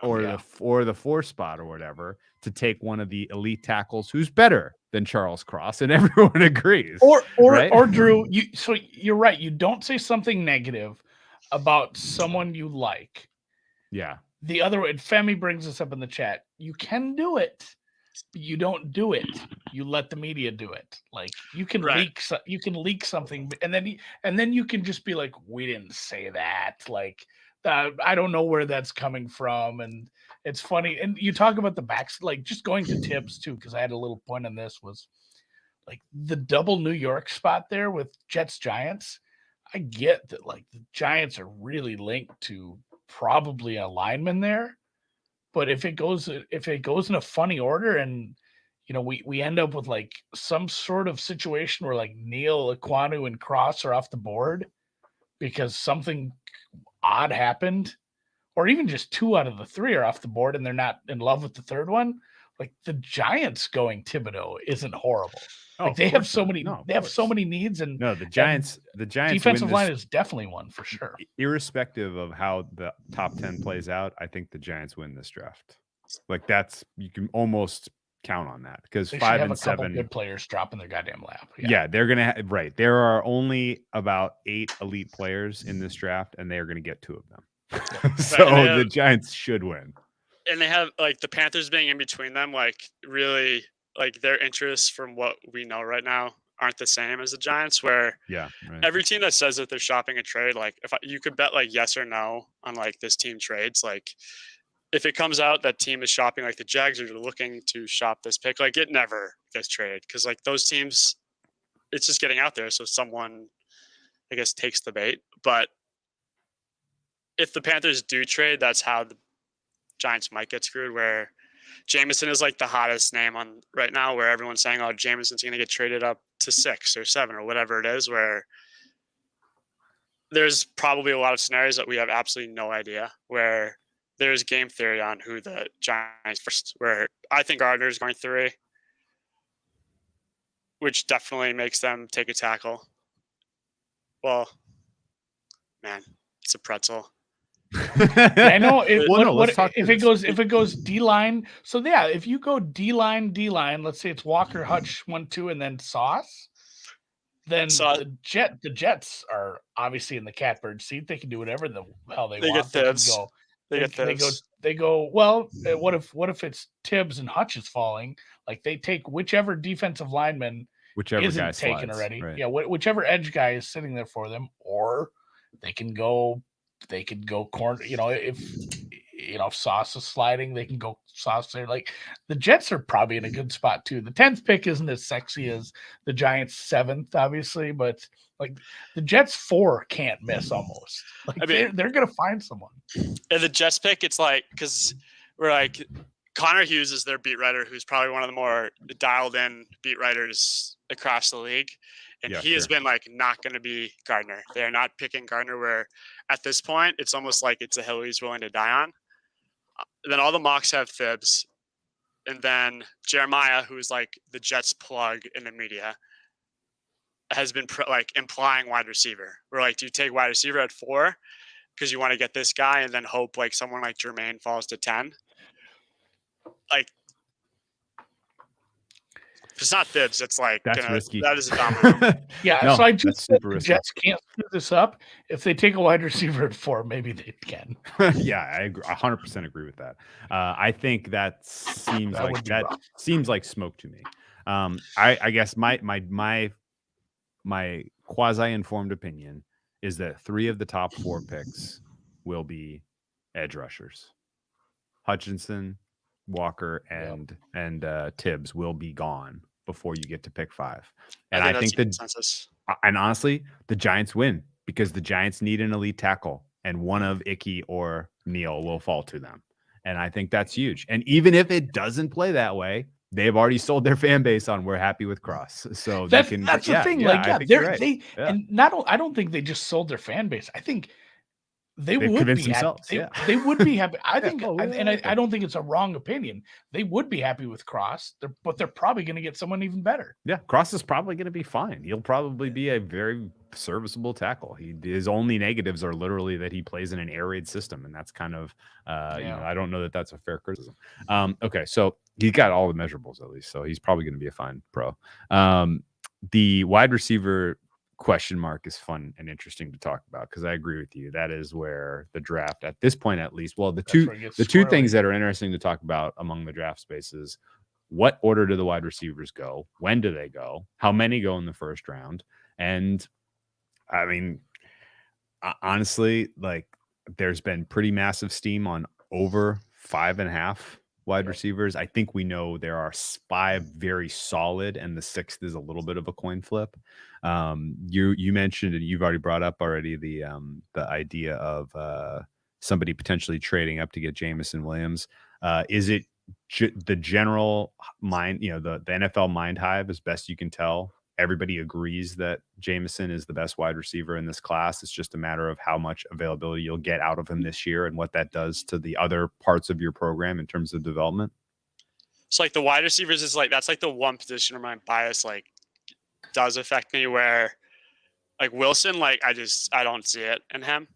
Speaker 2: or the 4th spot or whatever to take one of the elite tackles who's better than Charles Cross, and everyone agrees.
Speaker 3: Or
Speaker 2: right?
Speaker 3: Drew, so you're right. You don't say something negative about someone you like.
Speaker 2: Yeah.
Speaker 3: The other way, Femi brings this up in the chat. You can do it, but you don't do it. You let the media do it. Like you can leak something, and then you can just be like, we didn't say that. Like I don't know where that's coming from, and it's funny. And you talk about the backs, like just going to tips too, because I had a little point on this was like the double New York spot there with Jets Giants. I get that like the Giants are really linked to probably a lineman there, but if it goes in a funny order and we end up with like some sort of situation where like Neal, Ekwonu, and Cross are off the board because something odd happened, or even just 2 out of the 3 are off the board and they're not in love with the third one, like the Giants going Thibodeau isn't horrible. Like they have so many needs, and
Speaker 2: the Giants
Speaker 3: defensive line is definitely one for sure.
Speaker 2: Irrespective of how the top 10 plays out, I think the Giants win this draft. Like you can almost count on that because
Speaker 3: they
Speaker 2: 5 and
Speaker 3: have a
Speaker 2: 7
Speaker 3: couple good players dropping their goddamn lap.
Speaker 2: Yeah, they're gonna right. There are only about 8 elite players in this draft, and they are gonna get 2 of them. So the Giants should win.
Speaker 4: And they have like the Panthers being in between them, like really like their interests from what we know right now aren't the same as the Giants, where every team that says that they're shopping a trade, like you could bet like yes or no on like this team trades. Like if it comes out that team is shopping, like the Jags are looking to shop this pick, like it never gets traded because like those teams, it's just getting out there. So someone, I guess, takes the bait. But if the Panthers do trade, that's how the Giants might get screwed, where Jameson is like the hottest name on right now, where everyone's saying, oh, Jameson's going to get traded up to 6 or 7 or whatever it is, where there's probably a lot of scenarios that we have absolutely no idea, where there's game theory on who the Giants first, where I think Gardner's going 3, which definitely makes them take a tackle. Well, man, it's a pretzel.
Speaker 3: I know if it goes D-line. So yeah, if you go D-line, let's say it's Walker, Hutch 1, 2, and then Sauce, then the Jets are obviously in the catbird seat. They can do whatever the hell they want. They go. Well, what if it's Tibbs and Hutch is falling? Like they take whichever defensive lineman isn't taken already. Right. Yeah, whichever edge guy is sitting there for them, or they can go corner. If Sauce is sliding, they can go Sauce there. Like the Jets are probably in a good spot too. The 10th pick isn't as sexy as the Giants' 7th, obviously, but like the Jets 4 can't miss almost. Like they're gonna find someone.
Speaker 4: And the Jets pick, it's like because we're like Connor Hughes is their beat writer, who's probably one of the more dialed in beat writers across the league. And he has been like not going to be Gardner. They're not picking Gardner, where at this point it's almost like it's a hill he's willing to die on. Then all the mocks have Thibs. And then Jeremiah, who's like the Jets plug in the media, has been like implying wide receiver. We're like, do you take wide receiver at 4 because you want to get this guy and then hope like someone like Jermaine falls to 10? Like, if it's not Thibs, it's like
Speaker 2: that's risky.
Speaker 4: That is a domino.
Speaker 3: So I just said the Jets can't screw this up. If they take a wide receiver at 4, maybe they can.
Speaker 2: Yeah, I agree, 100% agree with that. I think that seems like smoke to me. I guess my quasi-informed opinion is that 3 of the top 4 picks will be edge rushers. Hutchinson, Walker, and Tibbs will be gone before you get to pick 5. And I think
Speaker 4: consensus.
Speaker 2: And honestly, the Giants win because the Giants need an elite tackle, and one of Icky or Neal will fall to them. And I think that's huge. And even if it doesn't play that way, they've already sold their fan base on we're happy with Cross. So
Speaker 3: that's the thing. I don't think they just sold their fan base. I think they would be happy. They would be happy. I think, I don't think it's a wrong opinion. They would be happy with Cross, but they're probably going to get someone even better.
Speaker 2: Yeah, Cross is probably going to be fine. He'll probably be a very serviceable tackle. His only negatives are literally that he plays in an air raid system, and that's kind of, I don't know that that's a fair criticism. Okay, so he's got all the measurables at least, so he's probably going to be a fine pro. The wide receiver question mark is fun and interesting to talk about because I agree with you. That is where the draft at this point, at least, well, the two things that are interesting to talk about among the draft spaces: what order do the wide receivers go? When do they go? How many go in the first round? And I mean, honestly, like there's been pretty massive steam on over 5.5 wide receivers. I think we know there are 5 very solid, and the 6th is a little bit of a coin flip. You mentioned, and you've already brought up already the idea of somebody potentially trading up to get Jameson Williams. Is it the general mind, the NFL mind hive, as best you can tell? Everybody agrees that Jameson is the best wide receiver in this class. It's just a matter of how much availability you'll get out of him this year and what that does to the other parts of your program in terms of development.
Speaker 4: So like the wide receivers is like, that's like the one position where my bias like does affect me, where like Wilson, like I don't see it in him.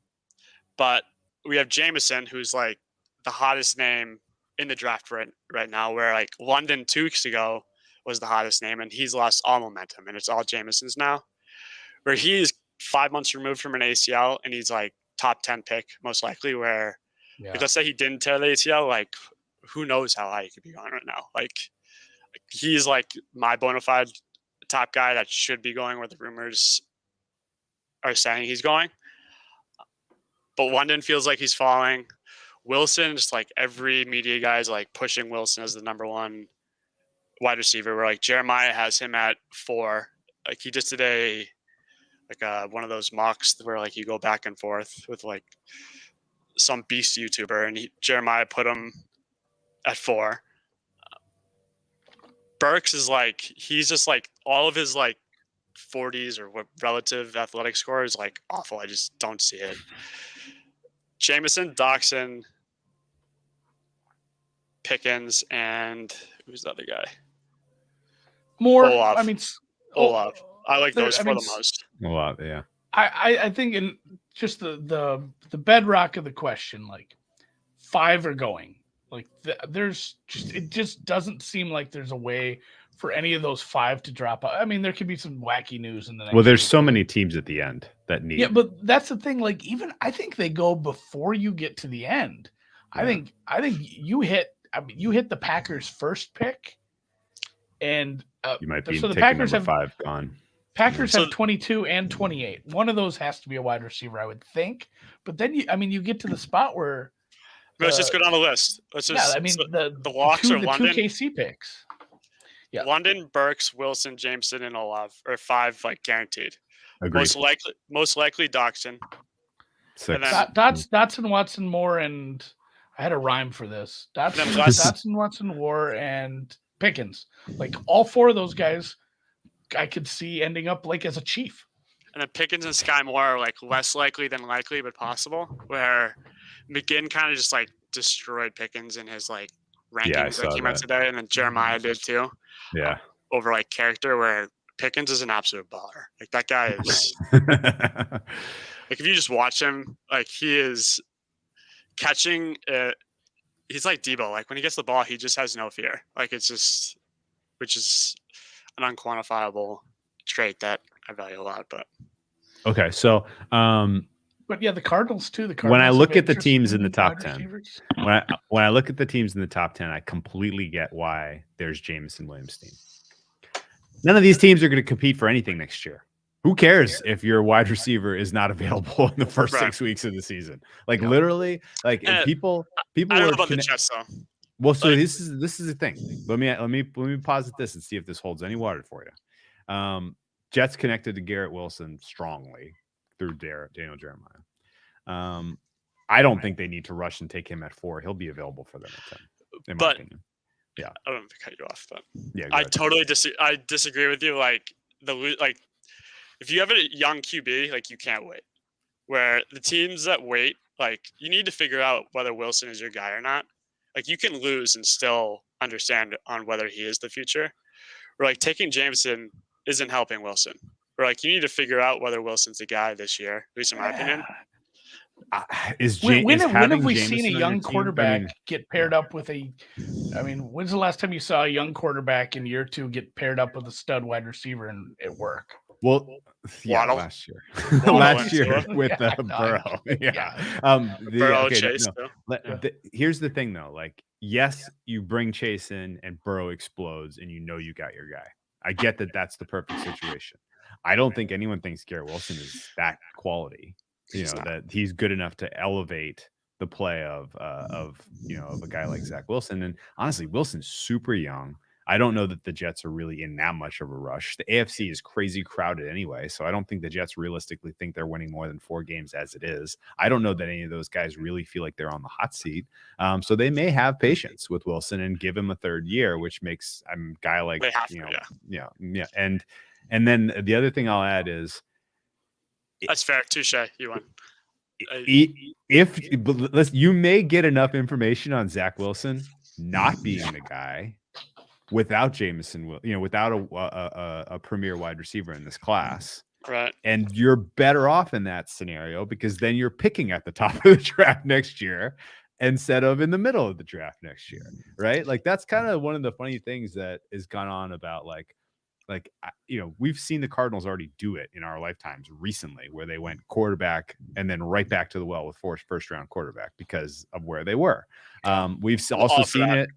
Speaker 4: But we have Jameson, who's like the hottest name in the draft right now, where like London 2 weeks ago was the hottest name, and he's lost all momentum, and it's all Jameson's now. Where he's 5 months removed from an ACL, and he's like top 10 pick most likely. Where let's say he didn't tear the ACL, like who knows how high he could be going right now. Like he's like my bona fide top guy that should be going where the rumors are saying he's going. But London feels like he's falling. Wilson, just like every media guy is like pushing Wilson as the number 1 wide receiver, where like Jeremiah has him at 4. Like he just did one of those mocks where like you go back and forth with like some beast YouTuber, and Jeremiah put him at 4. Burks is like, he's just like all of his like 40s or what relative athletic score is like awful. I just don't see it. Jameson, Doxson, Pickens, and who's the other guy? Olaf. Olaf. I like those the most.
Speaker 2: Olaf, yeah.
Speaker 3: I think in just the bedrock of the question, like 5 are going. Like it just doesn't seem like there's a way for any of those 5 to drop out. I mean, there could be some wacky news in the next.
Speaker 2: Well, there's so many teams at the end that need.
Speaker 3: Yeah, but that's the thing. Like, even I think they go before you get to the end. Yeah. I think you hit the Packers' first pick, and
Speaker 2: you might be so the Packers have 5 gone.
Speaker 3: Packers have 22 and 28. One of those has to be a wide receiver, I would think. But then you get to the spot where.
Speaker 4: Let's just go down the list. The locks are London.
Speaker 3: 2 KC picks.
Speaker 4: Yeah. London, Burks, Wilson, Jameson, and Olaf are 5 like guaranteed.
Speaker 2: Agreed.
Speaker 4: Most likely Doxson.
Speaker 2: 6.
Speaker 3: Dotson, Watson, Moore, and I had a rhyme for this. Dotson, Watson, Moore, and Pickens. Like all 4 of those guys, I could see ending up like as a Chief.
Speaker 4: And then Pickens and Sky Moore are like less likely than likely, but possible. Where McGinn kind of just like destroyed Pickens in his like rankings that came out today, and then Jeremiah did too.
Speaker 2: Yeah.
Speaker 4: Over like character, where Pickens is an absolute baller. Like that guy is like if you just watch him, like he is catching he's like Debo. Like when he gets the ball, he just has no fear. Like it's just, which is an unquantifiable trait that I value a lot. But
Speaker 2: okay, so
Speaker 3: but yeah, the Cardinals too.
Speaker 2: When I look at the teams in the top 10, when I look at the teams in the top 10, I completely get why there's Jameson Williams' team. None of these teams are going to compete for anything next year. Who cares if your wide receiver is not available in the first 6 weeks of the season? Like literally, like if people
Speaker 4: I don't know about the Jets though.
Speaker 2: Well, so this is the thing. Let me posit this and see if this holds any water for you. Jets connected to Garrett Wilson strongly through Daniel Jeremiah. I don't think they need to rush and take him at 4. He'll be available for them at 10, in my opinion. Yeah,
Speaker 4: I don't have to cut you off, but
Speaker 2: yeah,
Speaker 4: I totally disagree with you. Like if you have a young QB, like you can't wait. Where the teams that wait, like you need to figure out whether Wilson is your guy or not. Like you can lose and still understand on whether he is the future. Or like taking Jameson isn't helping Wilson. Or like you need to figure out whether Wilson's the guy this year, at least in my opinion.
Speaker 3: When have we seen a young quarterback get paired up with a? I mean, when's the last time you saw a young quarterback in year 2 get paired up with a stud wide receiver and it work?
Speaker 2: Well, yeah, last year, last year with Burrow.
Speaker 4: Burrow, Chase.
Speaker 2: Here's the thing, though. Like, yes, you bring Chase in and Burrow explodes, and you got your guy. I get that that's the perfect situation. I don't think anyone thinks Garrett Wilson is that quality. That he's good enough to elevate the play of a guy like Zach Wilson. And honestly, Wilson's super young. I don't know that the Jets are really in that much of a rush. The AFC is crazy crowded anyway, so I don't think the Jets realistically think they're winning more than 4 games as it is. I don't know that any of those guys really feel like they're on the hot seat. So they may have patience with Wilson and give him a 3rd year, which makes a guy like And then the other thing I'll add is
Speaker 4: that's fair. Touche. You won.
Speaker 2: If you may get enough information on Zach Wilson not being the guy without Jameson, without a premier wide receiver in this class.
Speaker 4: Right.
Speaker 2: And you're better off in that scenario because then you're picking at the top of the draft next year instead of in the middle of the draft next year. Right. Like that's kind of one of the funny things that has gone on about we've seen the Cardinals already do it in our lifetimes recently where they went quarterback and then right back to the well with first round quarterback because of where they were. We've also seen it.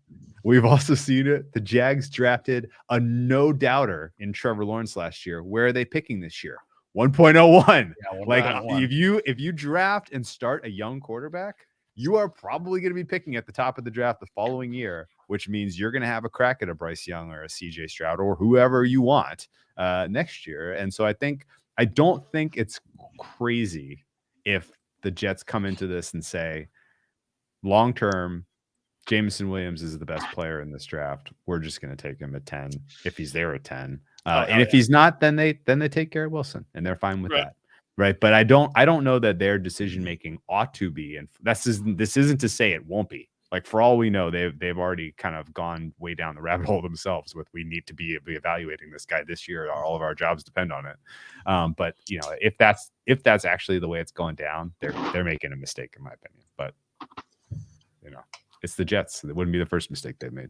Speaker 2: We've also seen it. The Jags drafted a no doubter in Trevor Lawrence last year. Where are they picking this year? 1.01. Yeah, if you draft and start a young quarterback, you are probably going to be picking at the top of the draft the following year, which means you're going to have a crack at a Bryce Young or a CJ Stroud or whoever you want next year. And so I don't think it's crazy if the Jets come into this and say, long-term, Jameson Williams is the best player in this draft. We're just going to take him at 10 if he's there at 10. If he's not, then they take Garrett Wilson and they're fine with that. Right. But I don't know that their decision making ought to be. And this isn't to say it won't be. Like for all we know, they've already kind of gone way down the rabbit hole themselves with we need to be evaluating this guy this year. All of our jobs depend on it. But if that's actually the way it's going down, they're making a mistake in my opinion. But it's the Jets. It wouldn't be the first mistake they've made.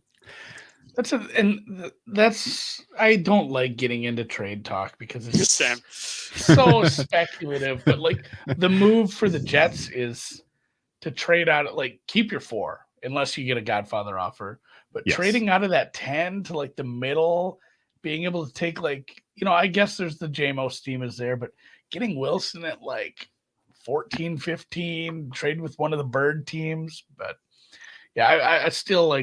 Speaker 3: I don't like getting into trade talk because it's so speculative. But the move for the Jets is to trade out, keep your 4 unless you get a Godfather offer. But trading out of that 10 to the middle, being able to take I guess there's the JMO steam is there, but getting Wilson at 14, 15, trade with one of the bird teams. But yeah, I still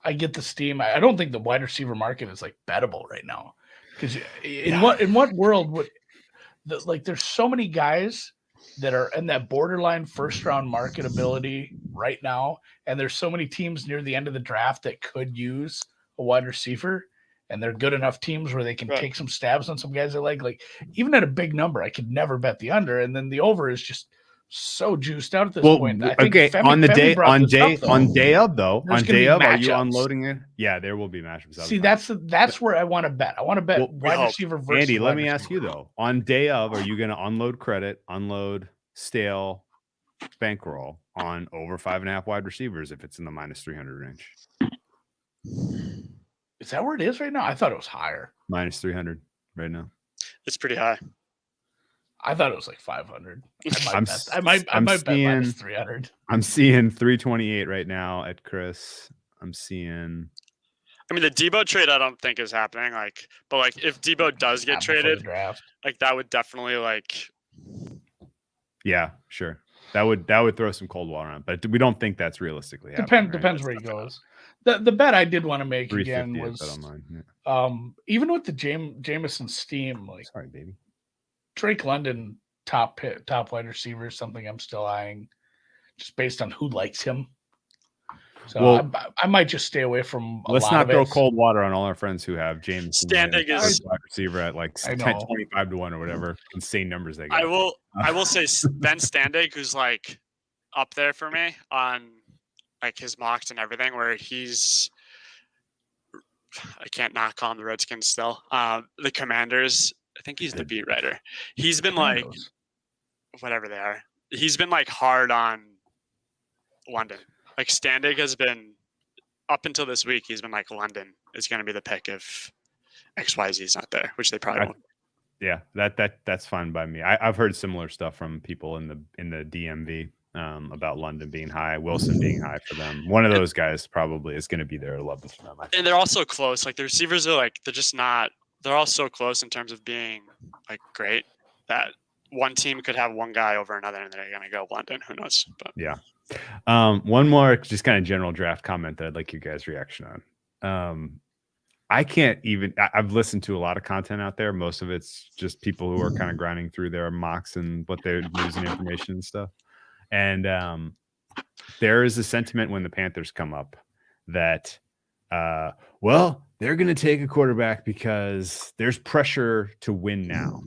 Speaker 3: I get the steam. I don't think the wide receiver market is bettable right now because in what world would there's so many guys that are in that borderline first round marketability right now, and there's so many teams near the end of the draft that could use a wide receiver, and they're good enough teams where they can take some stabs on some guys they like even at a big number. I could never bet the under, and then the over is just so juiced out at this point. I think
Speaker 2: on day of, are you unloading it? Yeah, there will be matchups.
Speaker 3: See, that's where I want to bet. I want to bet wide receiver versus
Speaker 2: Andy. Let me ask you though: on day of, are you going to unload credit, unload stale bankroll on over 5.5 wide receivers if it's in the -300 range?
Speaker 3: Is that where it is right now? I thought it was higher.
Speaker 2: -300 right now.
Speaker 4: It's pretty high.
Speaker 3: I thought it was 500. I might bet -300.
Speaker 2: I'm seeing 328 right now at Chris. I'm seeing.
Speaker 4: I mean, the Debo trade I don't think is happening. But if Debo does get
Speaker 3: Not before the
Speaker 4: traded,
Speaker 3: draft.
Speaker 4: that would definitely
Speaker 2: Yeah, sure. That would throw some cold water on, but we don't think that's realistically happening.
Speaker 3: Depends where he goes. The bet I did want to make again
Speaker 2: 350
Speaker 3: was
Speaker 2: bet online. Yeah.
Speaker 3: even with the Jameson steam,
Speaker 2: Sorry, baby.
Speaker 3: Drake London top wide receiver is something I'm still eyeing, just based on who likes him. So I might just stay away from.
Speaker 2: Let's not throw cold water on all our friends who have James
Speaker 4: Standing is
Speaker 2: wide receiver at 25 to 1 or whatever insane numbers they got.
Speaker 4: I will say Ben Standig, who's up there for me on his mocks and everything, where he's. I can't not call him the Redskins still. The Commanders. I think he's the beat writer. He's been whatever they are. He's been hard on London. Standig has been up until this week. He's been London is going to be the pick if XYZ is not there, which they probably won't.
Speaker 2: Yeah, that's fine by me. I've heard similar stuff from people in the DMV about London being high, Wilson being high for them. One of those guys probably is going to be there. I love this for them.
Speaker 4: And they're also close. The receivers are they're just not. They're all so close in terms of being great that one team could have one guy over another, and they're going to go London. Who knows? But
Speaker 2: yeah. One more just kind of general draft comment that I'd like you guys' reaction on. I can't even. I've listened to a lot of content out there. Most of it's just people who are kind of grinding through their mocks and what they're losing information and stuff. And there is a sentiment when the Panthers come up that, well, they're going to take a quarterback because there's pressure to win now.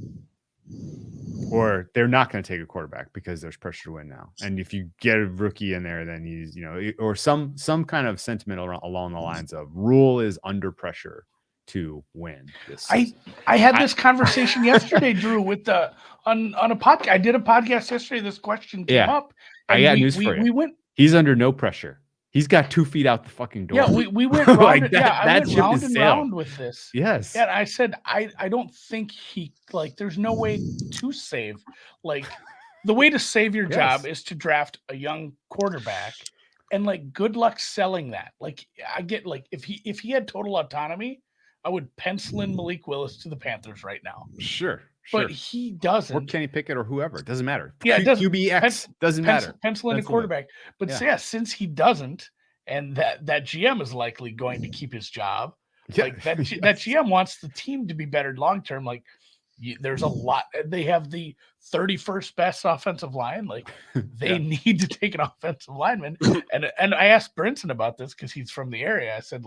Speaker 2: Or they're not going to take a quarterback because there's pressure to win now. And if you get a rookie in there, then or some kind of sentiment along the lines of Rule is under pressure to win this season.
Speaker 3: I had this conversation yesterday, Drew, with on a podcast. I did a podcast yesterday. This question came up.
Speaker 2: I got news for you. He's under no pressure. He's got 2 feet out the fucking door.
Speaker 3: Yeah, we went round, I went round and
Speaker 2: sailed.
Speaker 3: round with this.
Speaker 2: Yes.
Speaker 3: And I said, I don't think there's no way to save. The way to save your job is to draft a young quarterback, and good luck selling that. I get if he had total autonomy, I would pencil in Malik Willis to the Panthers right now.
Speaker 2: Sure.
Speaker 3: But he doesn't.
Speaker 2: Or Kenny Pickett or whoever. It doesn't matter.
Speaker 3: Yeah, it doesn't.
Speaker 2: QBX doesn't matter.
Speaker 3: Pencil in a quarterback. But since he doesn't, and that GM is likely going to keep his job, that GM wants the team to be better long term. There's a lot. They have the 31st best offensive line. They need to take an offensive lineman. And I asked Brinson about this because he's from the area. I said,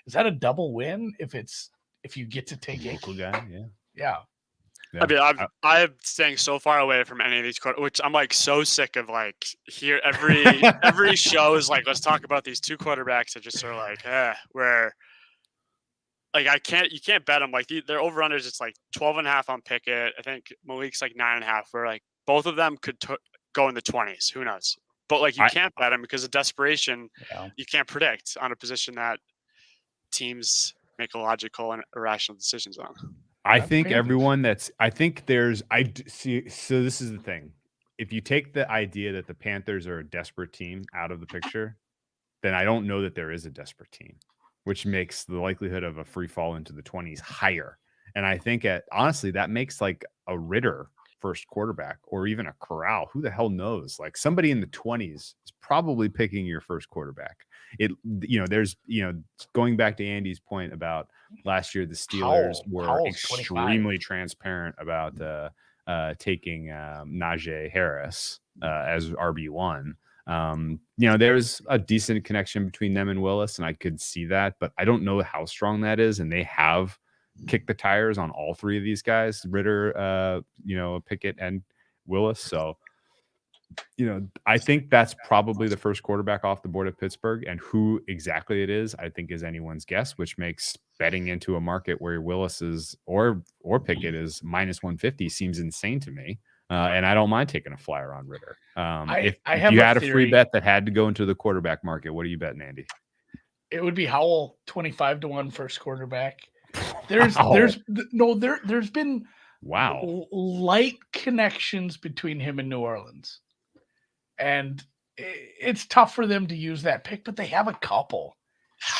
Speaker 3: is that a double win if you get to take a
Speaker 2: local guy?
Speaker 3: Yeah.
Speaker 4: I mean, I'm staying so far away from any of these, which I'm so sick of. Here, every show is let's talk about these 2 quarterbacks that just are where you can't bet them. Their over unders, it's 12.5 on Pickett. I think Malik's 9.5. Where both of them could go in the 20s. Who knows? But you can't bet them because of desperation. Yeah. You can't predict on a position that teams make illogical and irrational decisions on.
Speaker 2: I think I see. So this is the thing. If you take the idea that the Panthers are a desperate team out of the picture, then I don't know that there is a desperate team, which makes the likelihood of a free fall into the 20s higher. And I think honestly, that makes a Ritter first quarterback or even a Corral. Who the hell knows? Somebody in the 20s is probably picking your first quarterback. There's going back to Andy's point about last year, the Steelers were extremely transparent about taking Najee Harris as RB1. There's a decent connection between them and Willis, and I could see that, but I don't know how strong that is. And they have kicked the tires on all 3 of these guys, Ritter, Pickett, and Willis. So, I think that's probably the first quarterback off the board at Pittsburgh, and who exactly it is, I think, is anyone's guess, which makes betting into a market where Willis is or Pickett is -150 seems insane to me. And I don't mind taking a flyer on Ritter. If you had a free bet that had to go into the quarterback market, what are you betting, Andy?
Speaker 3: It would be Howell 25 to 1 first quarterback. There's been light connections between him and New Orleans, and it's tough for them to use that pick, but they have a couple.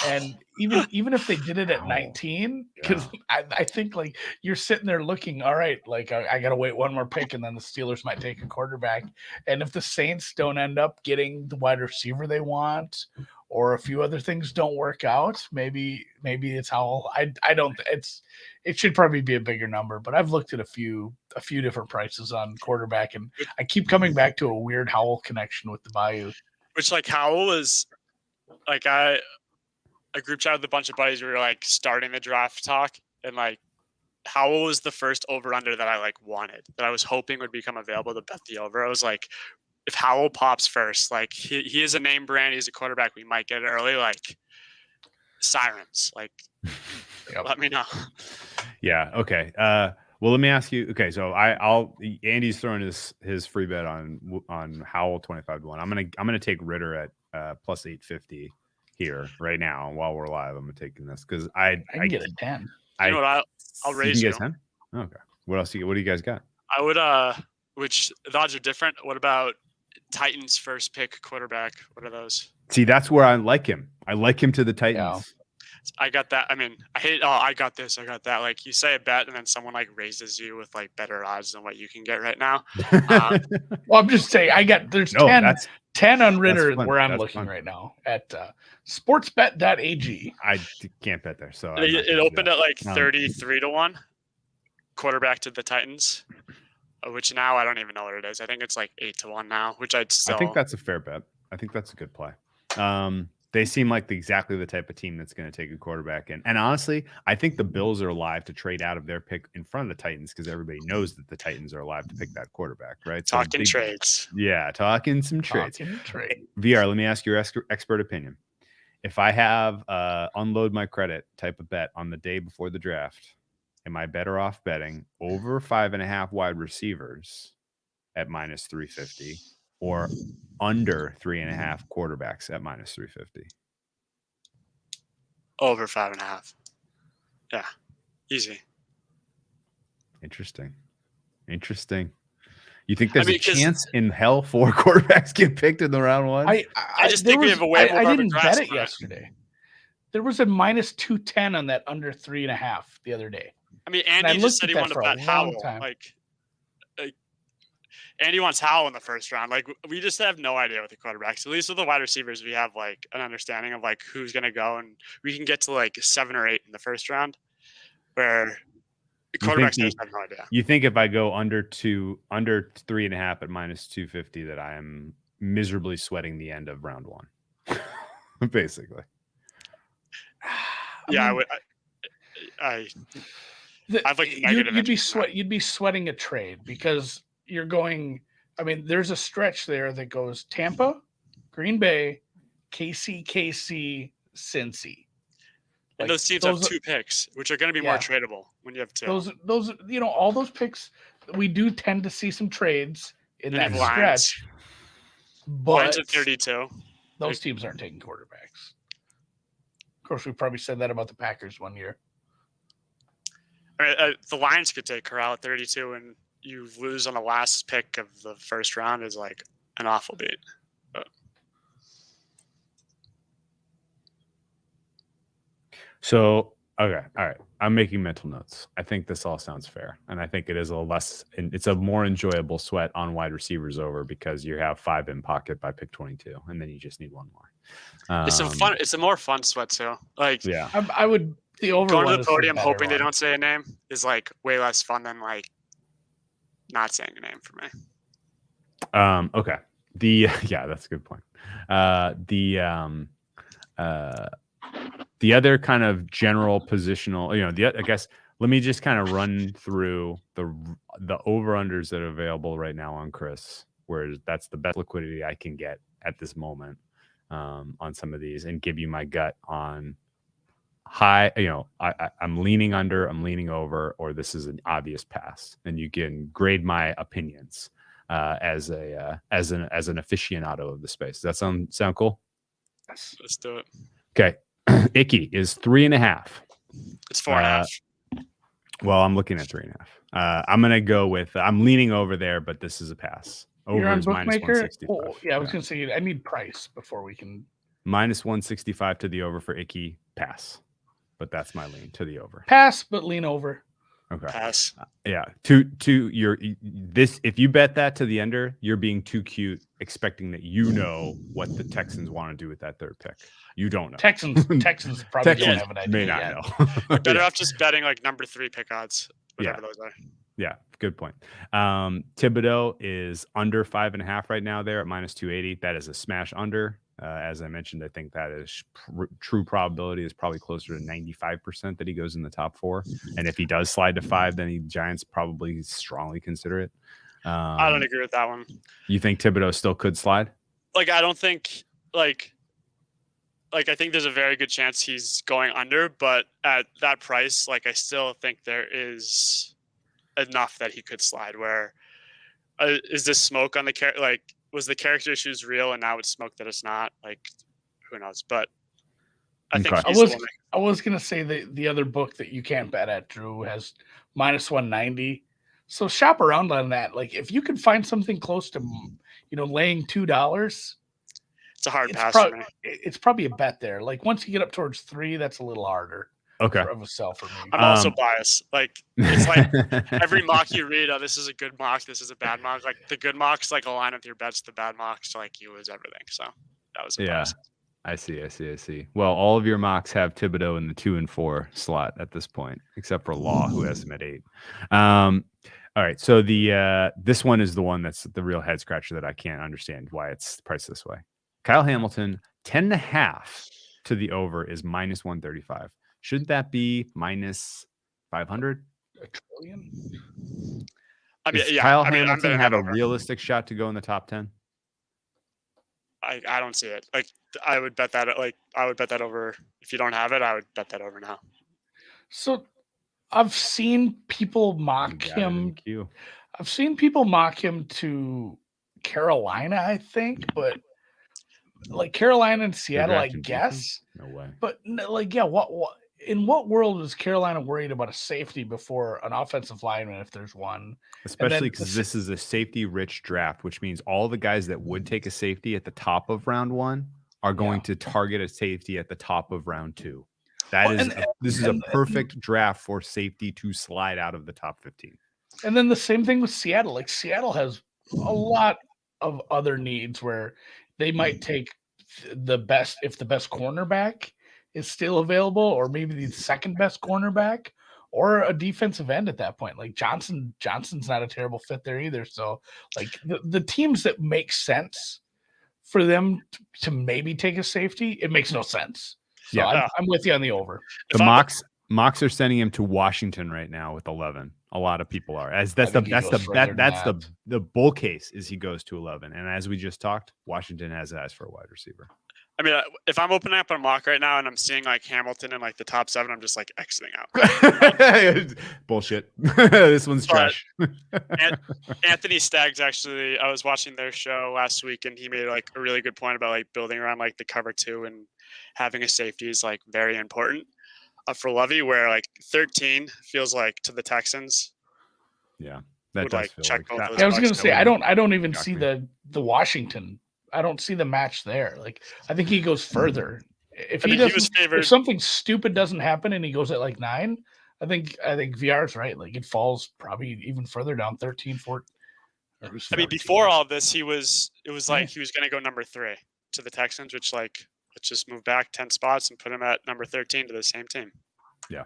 Speaker 3: And even if they did it at 19, because I think like you're sitting there looking, all right, like I got to wait one more pick, and then the Steelers might take a quarterback. And if the Saints don't end up getting the wide receiver they want, or a few other things don't work out, maybe it's Howell. I don't. It should probably be a bigger number, but I've looked at a few different prices on quarterback, and I keep coming back to a weird Howell connection with the Bayou.
Speaker 4: Which like Howell is like a group chat with a bunch of buddies. We were like starting the draft talk, and like Howell was the first over under that I like wanted, that I was hoping would become available to bet the over. I was like, if Howell pops first, like he is a name brand, he's a quarterback, we might get it early, like sirens, like let me know.
Speaker 2: Yeah. Okay. Well, let me ask you. Okay, so Andy's throwing his free bet on Howell 25-1. I'm gonna take Ritter at plus 850 here right now while we're live. I'm taking this because I
Speaker 3: can get a 10.
Speaker 4: You know what? I'll raise you.
Speaker 2: 10? Okay. What else? What do you guys got?
Speaker 4: I would which the odds are different. What about Titans first pick quarterback? What are those?
Speaker 2: See, that's where I like him. I like him to the Titans.
Speaker 3: Yeah.
Speaker 4: I got that. I mean, I hate. Oh, I got this. I got that. Like you say a bet, and then someone like raises you with like better odds than what you can get right now.
Speaker 3: Well, I'm just saying. There's 10 on Ritter where I'm looking right now at sportsbet.ag.
Speaker 2: I can't bet there, so
Speaker 4: it opened at like 33-1. Quarterback to the Titans, which now I don't even know what it is. I think it's like 8-1 now, which I think
Speaker 2: that's a fair bet. I think that's a good play. They seem like exactly the type of team that's going to take a quarterback. And honestly, I think the Bills are alive to trade out of their pick in front of the Titans because everybody knows that the Titans are alive to pick that quarterback, right?
Speaker 4: Talking trades.
Speaker 2: Yeah, talking some trades. VR, let me ask your expert opinion. If I have unload my credit type of bet on the day before the draft, am I better off betting over 5.5 wide receivers at minus 350 or under 3.5 quarterbacks at minus 350?
Speaker 4: Over 5.5. Yeah, easy.
Speaker 2: Interesting. You think there's a chance in hell 4 quarterbacks get picked in the round 1?
Speaker 4: I just think we have a way more.
Speaker 3: I didn't bet it yesterday. There was a minus 210 on that under 3.5 the other day. I
Speaker 4: mean, Andy just said he wanted to bet Howell. Like, Andy wants Howell in the first round. Like, we just have no idea with the quarterbacks. At least with the wide receivers, we have like an understanding of like who's going to go, and we can get to like 7 or 8 in the first round. Where the quarterbacks just have no idea.
Speaker 2: You think if I go under 3.5 at minus 250, that I am miserably sweating the end of round 1, basically.
Speaker 4: Yeah, I would. I've like negative.
Speaker 3: You'd be sweating a trade because you're going. I mean, there's a stretch there that goes Tampa, Green Bay, KC, Cincy.
Speaker 4: And those teams have 2 picks, which are going to be more tradable when you have 2.
Speaker 3: Those, all those picks. We do tend to see some trades in that stretch. But
Speaker 4: Lions at 32.
Speaker 3: Those teams aren't taking quarterbacks. Of course, we probably said that about the Packers one year.
Speaker 4: The Lions could take Corral at 32, and you lose on the last pick of the first round is like an awful beat. But.
Speaker 2: So, okay, all right. I'm making mental notes. I think this all sounds fair, and I think it is it's a more enjoyable sweat on wide receivers over because you have 5 in pocket by pick 22, and then you just need 1 more.
Speaker 4: It's a more fun sweat too. Like,
Speaker 3: yeah, I would. The over
Speaker 4: going to the podium hoping they don't say a name is like way less fun than like not saying a name for me.
Speaker 2: Okay. That's a good point. The other kind of general positional, I guess let me just kind of run through the over-unders that are available right now on Chris, where that's the best liquidity I can get at this moment on some of these, and give you my gut on high, I'm leaning under, I'm leaning over, or this is an obvious pass, and you can grade my opinions as an aficionado of the space. Does that sound cool?
Speaker 4: Yes, let's do it.
Speaker 2: Okay. Icky is 3.5.
Speaker 4: It's 4.5.
Speaker 2: Well, I'm looking at 3.5. I'm gonna go with. I'm leaning over there, but this is a pass. Over
Speaker 3: You're on
Speaker 2: is minus
Speaker 3: bookmaker.
Speaker 2: 165.
Speaker 3: I was gonna say I need price before we can.
Speaker 2: Minus 165 to the over for Icky. Pass. But that's my lean to the over.
Speaker 3: Pass, but lean over.
Speaker 2: Okay.
Speaker 4: Pass.
Speaker 2: Yeah. To your this, if you bet that to the under, you're being too cute, expecting that you know what the Texans want to do with that third pick. You don't know.
Speaker 3: Texans probably don't have an idea
Speaker 2: may not
Speaker 3: yet.
Speaker 2: know.
Speaker 4: You're better off just betting like number 3 pick odds, whatever those are.
Speaker 2: Yeah, good point. Thibodeau is under 5.5 right now there at minus 280. That is a smash under. As I mentioned, I think that is true probability is probably closer to 95% that he goes in the top 4. And if he does slide to 5, then the Giants probably strongly consider it.
Speaker 4: I don't agree with that one.
Speaker 2: You think Thibodeau still could slide?
Speaker 4: Like, I don't think like I think there's a very good chance he's going under, but at that price, like I still think there is enough that he could slide. Where is this smoke on the like? Was the character issues real and now it's smoke that it's not? Like, who knows? But I think
Speaker 3: I was gonna say the other book that you can't bet at, Drew, has minus 190. So shop around on that. Like, if you can find something close to, laying $2,
Speaker 4: it's a hard pass for me.
Speaker 3: It's probably a bet there. Like, once you get up towards 3, that's a little harder.
Speaker 2: Okay.
Speaker 3: Of a sell for me.
Speaker 4: I'm also biased. Like, it's like every mock you read, oh, this is a good mock, this is a bad mock. Like, the good mocks like align with your bets. The bad mocks, like, you lose everything. So that was bias.
Speaker 2: I see. Well, all of your mocks have Thibodeau in the 2 and 4 slot at this point, except for Law, who has him at 8. All right. So this one is the one that's the real head scratcher that I can't understand why it's priced this way. Kyle Hamilton, 10.5 to the over is minus 135. Shouldn't that be minus 500?
Speaker 3: A trillion?
Speaker 4: I mean,
Speaker 2: Kyle Hamilton have a realistic shot to go in the top 10?
Speaker 4: I don't see it. Like, I would bet that over. If you don't have it, I would bet that over now.
Speaker 3: So I've seen people mock him. I've seen people mock him to Carolina, I think, but like Carolina and Seattle, I guess.
Speaker 2: No way.
Speaker 3: But like, yeah, what in what world is Carolina worried about a safety before an offensive lineman if there's one?
Speaker 2: Especially because this is a safety-rich draft, which means all the guys that would take a safety at the top of round 1 are going to target a safety at the top of round 2. This is a perfect draft for safety to slide out of the top 15.
Speaker 3: And then the same thing with Seattle. Like, Seattle has a lot of other needs where they might take the best if the best cornerback is still available, or maybe the second best cornerback, or a defensive end at that point. Like Johnson's not a terrible fit there either. So like the teams that make sense for them to maybe take a safety, it makes no sense. So yeah, I'm with you on the over.
Speaker 2: The mocks are sending him to Washington right now with 11. A lot of people are, as that's the bull case is he goes to 11. And as we just talked, Washington has eyes for a wide receiver.
Speaker 4: I mean, if I'm opening up a mock right now and I'm seeing like Hamilton in like the top 7, I'm just like exiting out.
Speaker 2: Bullshit. This one's trash.
Speaker 4: Anthony Staggs, actually, I was watching their show last week and he made like a really good point about like building around like the cover 2 and having a safety is like very important for Lovey, where like 13 feels like to the Texans.
Speaker 2: Yeah. That
Speaker 4: would like check both those.
Speaker 3: I was going to say, I don't even see the Washington. I don't see the match there. Like, I think he goes further. If something stupid doesn't happen and he goes at like 9, I think VR's right. Like, it falls probably even further down, 13, 14.
Speaker 4: I mean, before all this, it was like he was going to go number 3 to the Texans, which like, let's just move back 10 spots and put him at number 13 to the same team.
Speaker 2: Yeah.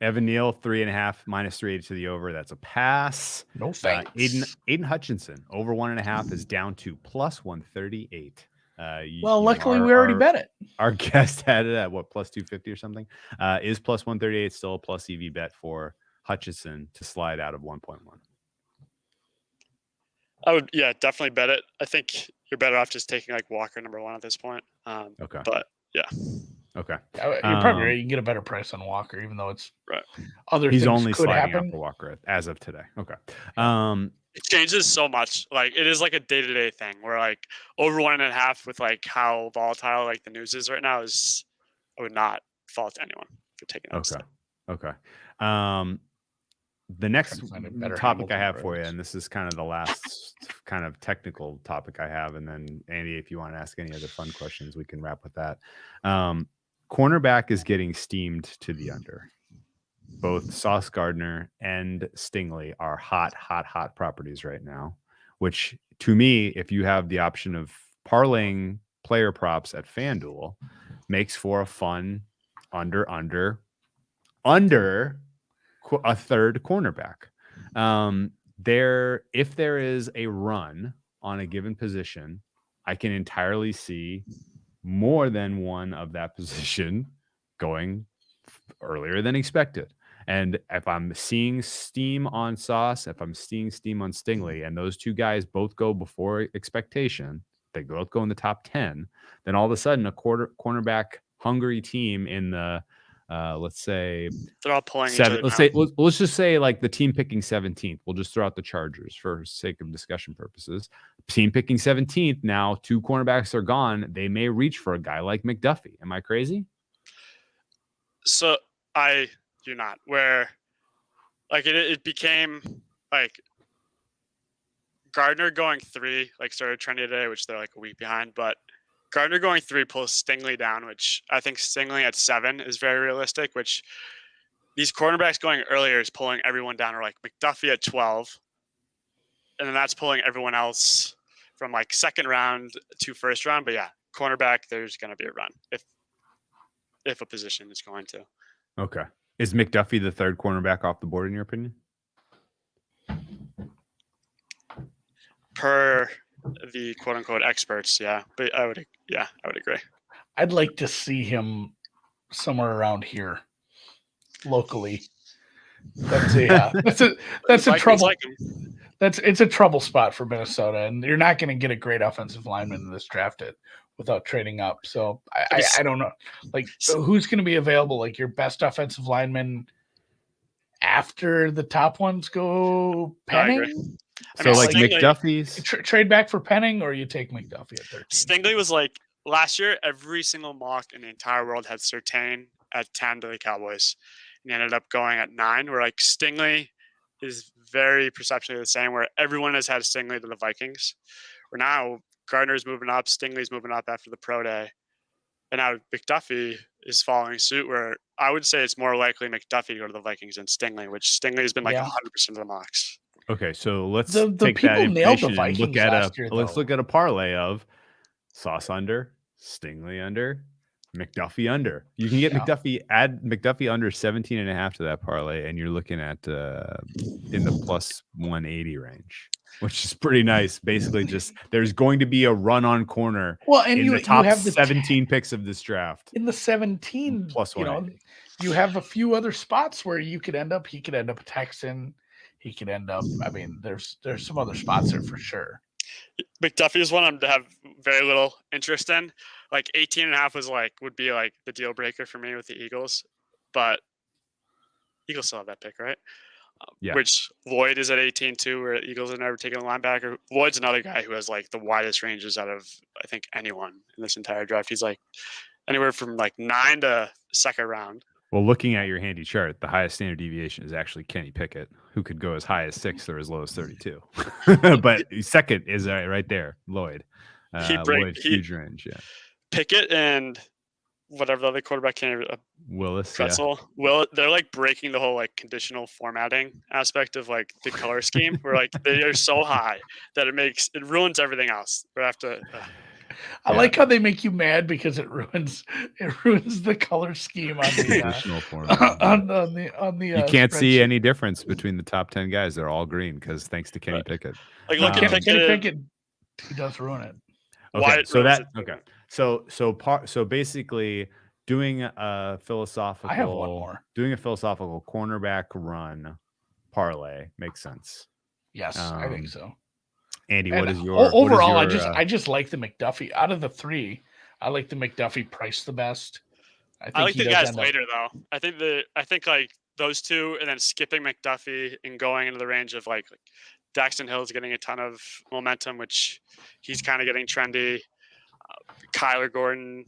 Speaker 2: Evan Neal, 3.5 minus 380 to the over. That's a pass.
Speaker 3: No thanks.
Speaker 2: Aiden Hutchinson over 1.5 is down to plus 138.
Speaker 3: Luckily we already bet it.
Speaker 2: Our guest had it at what, plus 250 or something. Is plus 138 still a plus EV bet for Hutchinson to slide out of 1.1?
Speaker 4: I would, definitely bet it. I think you're better off just taking like Walker number 1 at this point.
Speaker 2: Okay.
Speaker 4: But yeah.
Speaker 2: Okay.
Speaker 3: You're probably right. You can get a better price on Walker, even though it's
Speaker 4: right.
Speaker 3: Other
Speaker 2: He's
Speaker 3: things
Speaker 2: only
Speaker 3: could
Speaker 2: sliding
Speaker 3: happen
Speaker 2: out for Walker as of today. Okay.
Speaker 4: It changes so much. Like, it is like a day-to-day thing where like over 1.5 with like how volatile like the news is right now is, I would not fault anyone for taking that step.
Speaker 2: Okay. the next
Speaker 3: find a better
Speaker 2: topic I
Speaker 3: Hamilton
Speaker 2: have for you,
Speaker 3: reference.
Speaker 2: and this is kind of the last kind of technical topic I have, and then Andy, if you want to ask any other fun questions, we can wrap with that. Cornerback is getting steamed to the under. Both Sauce Gardner and Stingley are hot properties right now, which to me, if you have the option of parlaying player props at FanDuel, makes for a fun under a third cornerback. If there is a run on a given position, I can entirely see more than one of that position going earlier than expected. And if I'm seeing steam on Sauce, if I'm seeing steam on Stingley, and those two guys both go before expectation, they both go in the top 10, then all of a sudden a cornerback hungry team in the let's say
Speaker 4: They're all pulling
Speaker 2: seven.
Speaker 4: each other down.
Speaker 2: Let's just say like the team picking 17th. We'll just throw out the Chargers for sake of discussion purposes. Team picking 17th. Now 2 cornerbacks are gone. They may reach for a guy like McDuffie. Am I crazy?
Speaker 4: So I do not. Where like it became like Gardner going 3, like started trending today, which they're like a week behind, but Gardner going 3 pulls Stingley down, which I think Stingley at 7 is very realistic, which these cornerbacks going earlier is pulling everyone down, or like McDuffie at 12. And then that's pulling everyone else from like second round to first round. But yeah, cornerback, there's going to be a run if a position is going to.
Speaker 2: Okay. Is McDuffie the third cornerback off the board in your opinion?
Speaker 4: Per the quote unquote experts, yeah. But I would agree.
Speaker 3: I'd like to see him somewhere around here locally. That's a trouble. It's a trouble spot for Minnesota, and you're not going to get a great offensive lineman in this draft without trading up. So I don't know, like who's going to be available, like your best offensive lineman after the top ones go Penning.
Speaker 2: So like McDuffie's
Speaker 3: trade back for Penning, or you take McDuffie at 13.
Speaker 4: Stingley was like last year, every single mock in the entire world had Surtain at 10 to the Cowboys, and he ended up going at 9. Where like Stingley is very perceptually the same, where everyone has had Stingley to the Vikings. Where now Gardner's moving up, Stingley's moving up after the pro day, and now McDuffie is following suit. Where I would say it's more likely McDuffie to go to the Vikings than Stingley, which Stingley has been like 100% of the mocks.
Speaker 2: Okay, so let's
Speaker 3: take that information and
Speaker 2: look at a parlay of Sauce under, Stingley under, McDuffie under. You can get add McDuffie under 17.5 to that parlay, and you're looking at in the plus 180 range, which is pretty nice. Basically, just there's going to be a run on corner.
Speaker 3: Well, and
Speaker 2: in the top 17 picks of this draft.
Speaker 3: In the 17
Speaker 2: plus 180.
Speaker 3: You have a few other spots where you could end up. He could end up a Texan. He could end up. I mean, there's some other spots there for sure.
Speaker 4: McDuffie is one I'm to have very little interest in. Like 18.5 would be like the deal breaker for me with the Eagles, but Eagles still have that pick, right?
Speaker 2: Yeah.
Speaker 4: Which Lloyd is at 18 too, where Eagles have never taken a linebacker. Lloyd's another guy who has like the widest ranges out of I think anyone in this entire draft. He's like anywhere from like 9 to second round.
Speaker 2: Well, looking at your handy chart, the highest standard deviation is actually Kenny Pickett, who could go as high as 6 or as low as 32. But second is right there, Lloyd. Lloyd, huge range, yeah.
Speaker 4: Pickett and whatever the other quarterback came,
Speaker 2: Willis,
Speaker 4: Pretzel.
Speaker 2: Yeah.
Speaker 4: Will they're like breaking the whole like conditional formatting aspect of like the color scheme, where like they are so high that it ruins everything else. We have to.
Speaker 3: I like how they make you mad because it ruins the color scheme on the on the
Speaker 2: you can't see any difference between the top 10 guys. They're all green because thanks to Kenny Pickett.
Speaker 4: Like look at
Speaker 3: Kenny Pickett, he does ruin it.
Speaker 2: Okay, so basically doing a philosophical
Speaker 3: I have one more.
Speaker 2: Doing a philosophical cornerback run parlay makes sense.
Speaker 3: Yes, I think so.
Speaker 2: Andy, what is your
Speaker 3: overall? I just like the McDuffie out of the 3. I like the McDuffie price the best.
Speaker 4: I like the guys later though. I think like those two, and then skipping McDuffie and going into the range of like Daxton Hill's getting a ton of momentum, which he's kind of getting trendy. Kyler Gordon,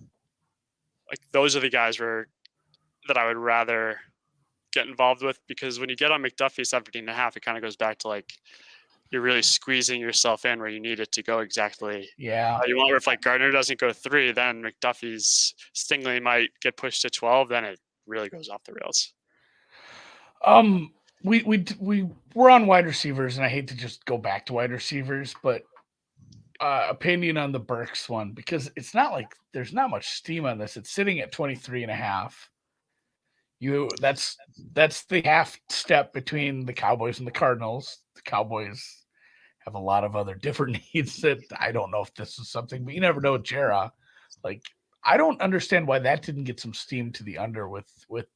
Speaker 4: like those are the guys that I would rather get involved with, because when you get on McDuffie 17.5, it kind of goes back to like you're really squeezing yourself in where you need it to go exactly.
Speaker 3: Yeah.
Speaker 4: You want, if like Gardner doesn't go 3, then McDuffie's Stingley might get pushed to 12. Then it really goes off the rails.
Speaker 3: We're on wide receivers, and I hate to just go back to wide receivers, but opinion on the Burks one, because it's not like there's not much steam on this. It's sitting at 23.5. That's the half step between the Cowboys and the Cardinals. The Cowboys have a lot of other different needs that I don't know if this is something, but you never know with Jera. Like, I don't understand why that didn't get some steam to the under with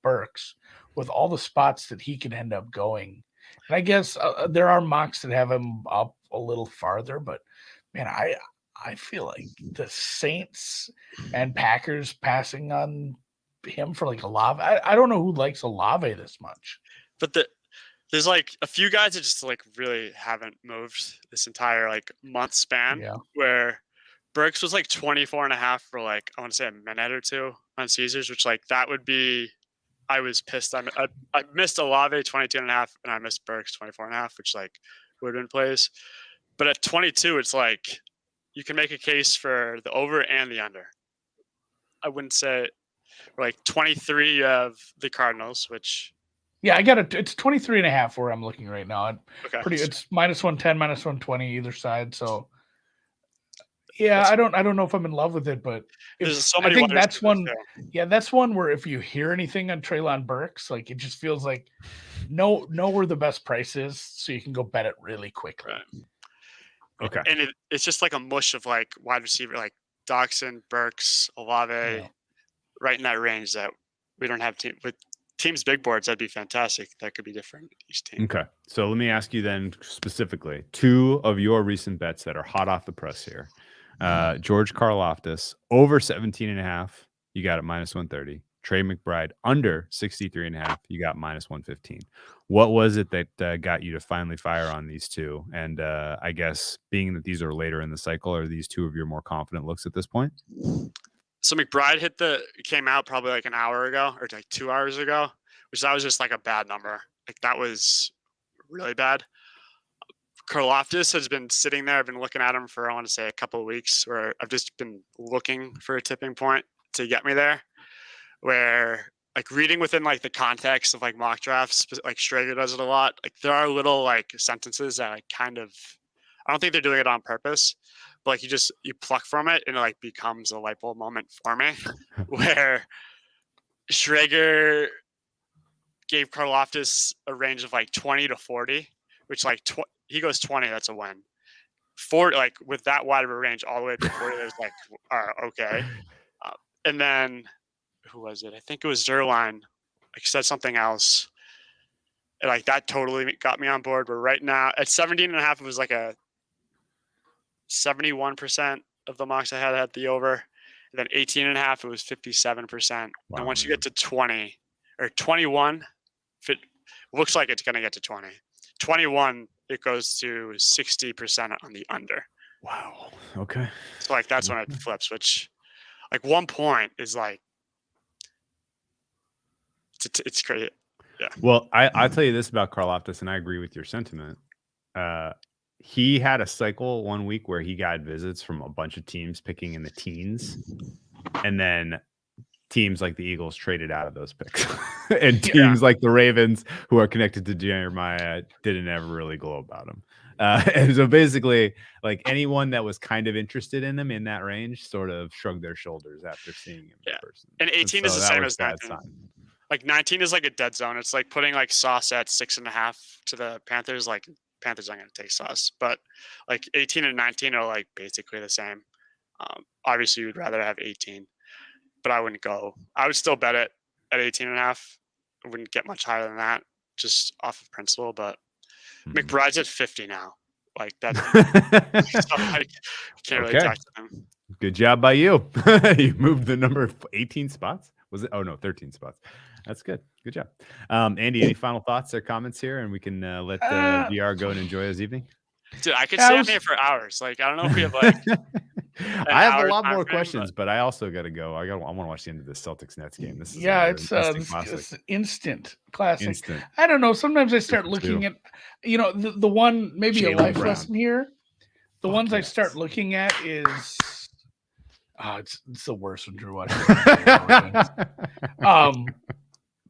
Speaker 3: Burks, with all the spots that he could end up going. And I guess there are mocks that have him up a little farther, but man, I feel like the Saints and Packers passing on him for like Olave. I don't know who likes Olave this much.
Speaker 4: But there's like a few guys that just like really haven't moved this entire like month span, where Burks was like 24.5 for like, I want to say a minute or two on Caesars, which like that would be, I was pissed. I missed Olave 22.5 and I missed Burks 24.5, which like would have been plays. But at 22, it's like you can make a case for the over and the under. I wouldn't say like 23 you have the Cardinals, which
Speaker 3: I got it. It's 23.5 where I'm looking right now.
Speaker 4: Okay.
Speaker 3: It's -110, -120 either side. So yeah, I don't know if I'm in love with it, but
Speaker 4: there's so many.
Speaker 3: I think that's one. Yeah, that's one where if you hear anything on Treylon Burks, like it just feels like know where the best price is, so you can go bet it really quickly.
Speaker 4: Right.
Speaker 2: Okay.
Speaker 4: And it's just like a mush of like wide receiver, like Doxson, Burks, Olave, right in that range that we don't have with teams big boards. That'd be fantastic. That could be different each team.
Speaker 2: Okay. So let me ask you then specifically 2 of your recent bets that are hot off the press here. George Karlaftis over 17.5. You got it -130. Trey McBride under 63.5. You got -115. What was it that got you to finally fire on these 2? And I guess being that these are later in the cycle, are these 2 of your more confident looks at this point?
Speaker 4: So McBride came out probably like an hour ago or like 2 hours ago, which that was just like a bad number. Like that was really bad. Karlaftis has been sitting there. I've been looking at him for, I want to say, a couple of weeks, where I've just been looking for a tipping point to get me there, where like reading within like the context of like mock drafts, like Schrager does it a lot. Like there are little like sentences that like kind of, I don't think they're doing it on purpose, but like you pluck from it and it like becomes a light bulb moment for me, where Schrager gave Karlaftis a range of like 20 to 40, which like he goes 20, that's a win. 40, like with that wide of a range all the way to 40, there's like, okay. And then who was it? I think it was Zerline. Like said something else. And like that totally got me on board. But right now at 17.5, it was like a 71% of the mocks I had the over. And then 18.5, it was 57%.
Speaker 2: Wow,
Speaker 4: and once you get to 20 or 21, if it looks like it's going to get to 20. 21, it goes to 60% on the under.
Speaker 2: Wow. Okay.
Speaker 4: So like that's when it flips, which like 1 point is like it's crazy. Yeah.
Speaker 2: Well, I'll tell you this about Karlaftis, and I agree with your sentiment. He had a cycle 1 week where he got visits from a bunch of teams picking in the teens, and then teams like the Eagles traded out of those picks, and teams like the Ravens, who are connected to Jeremiah, didn't ever really glow about him. And so basically, like anyone that was kind of interested in him in that range sort of shrugged their shoulders after seeing him in person.
Speaker 4: And 18 is the same as 19. Like 19 is like a dead zone. It's like putting like Sauce at 6.5 to the Panthers. Like Panthers aren't going to take Sauce, but like 18 and 19 are like basically the same. Obviously, you'd rather have 18, but I wouldn't go. I would still bet it at 18.5. I wouldn't get much higher than that, just off of principle. But McBride's at 50 now. Like that's so I can't really talk to him.
Speaker 2: Good job by you. You moved the number 18 spots. Was it? Oh no, 13 spots. That's good. Good job. Andy, any final thoughts or comments here? And we can let VR go and enjoy his evening.
Speaker 4: Dude, I could stay on here for hours. Like, I don't know if we have like
Speaker 2: I have a
Speaker 4: hour
Speaker 2: lot
Speaker 4: time
Speaker 2: more
Speaker 4: frame,
Speaker 2: questions, but I also got to go. I want to watch the end of the Celtics Nets game. This is
Speaker 3: it's
Speaker 2: instant classic.
Speaker 3: it's instant classic.
Speaker 2: Instant.
Speaker 3: I don't know. Sometimes I start
Speaker 2: for
Speaker 3: looking
Speaker 2: two.
Speaker 3: at, the one, maybe a
Speaker 2: Jaylen
Speaker 3: life
Speaker 2: Brown.
Speaker 3: lesson here. The
Speaker 2: Fuck
Speaker 3: ones I
Speaker 2: yes.
Speaker 3: start looking at is, it's the worst when Drew watches.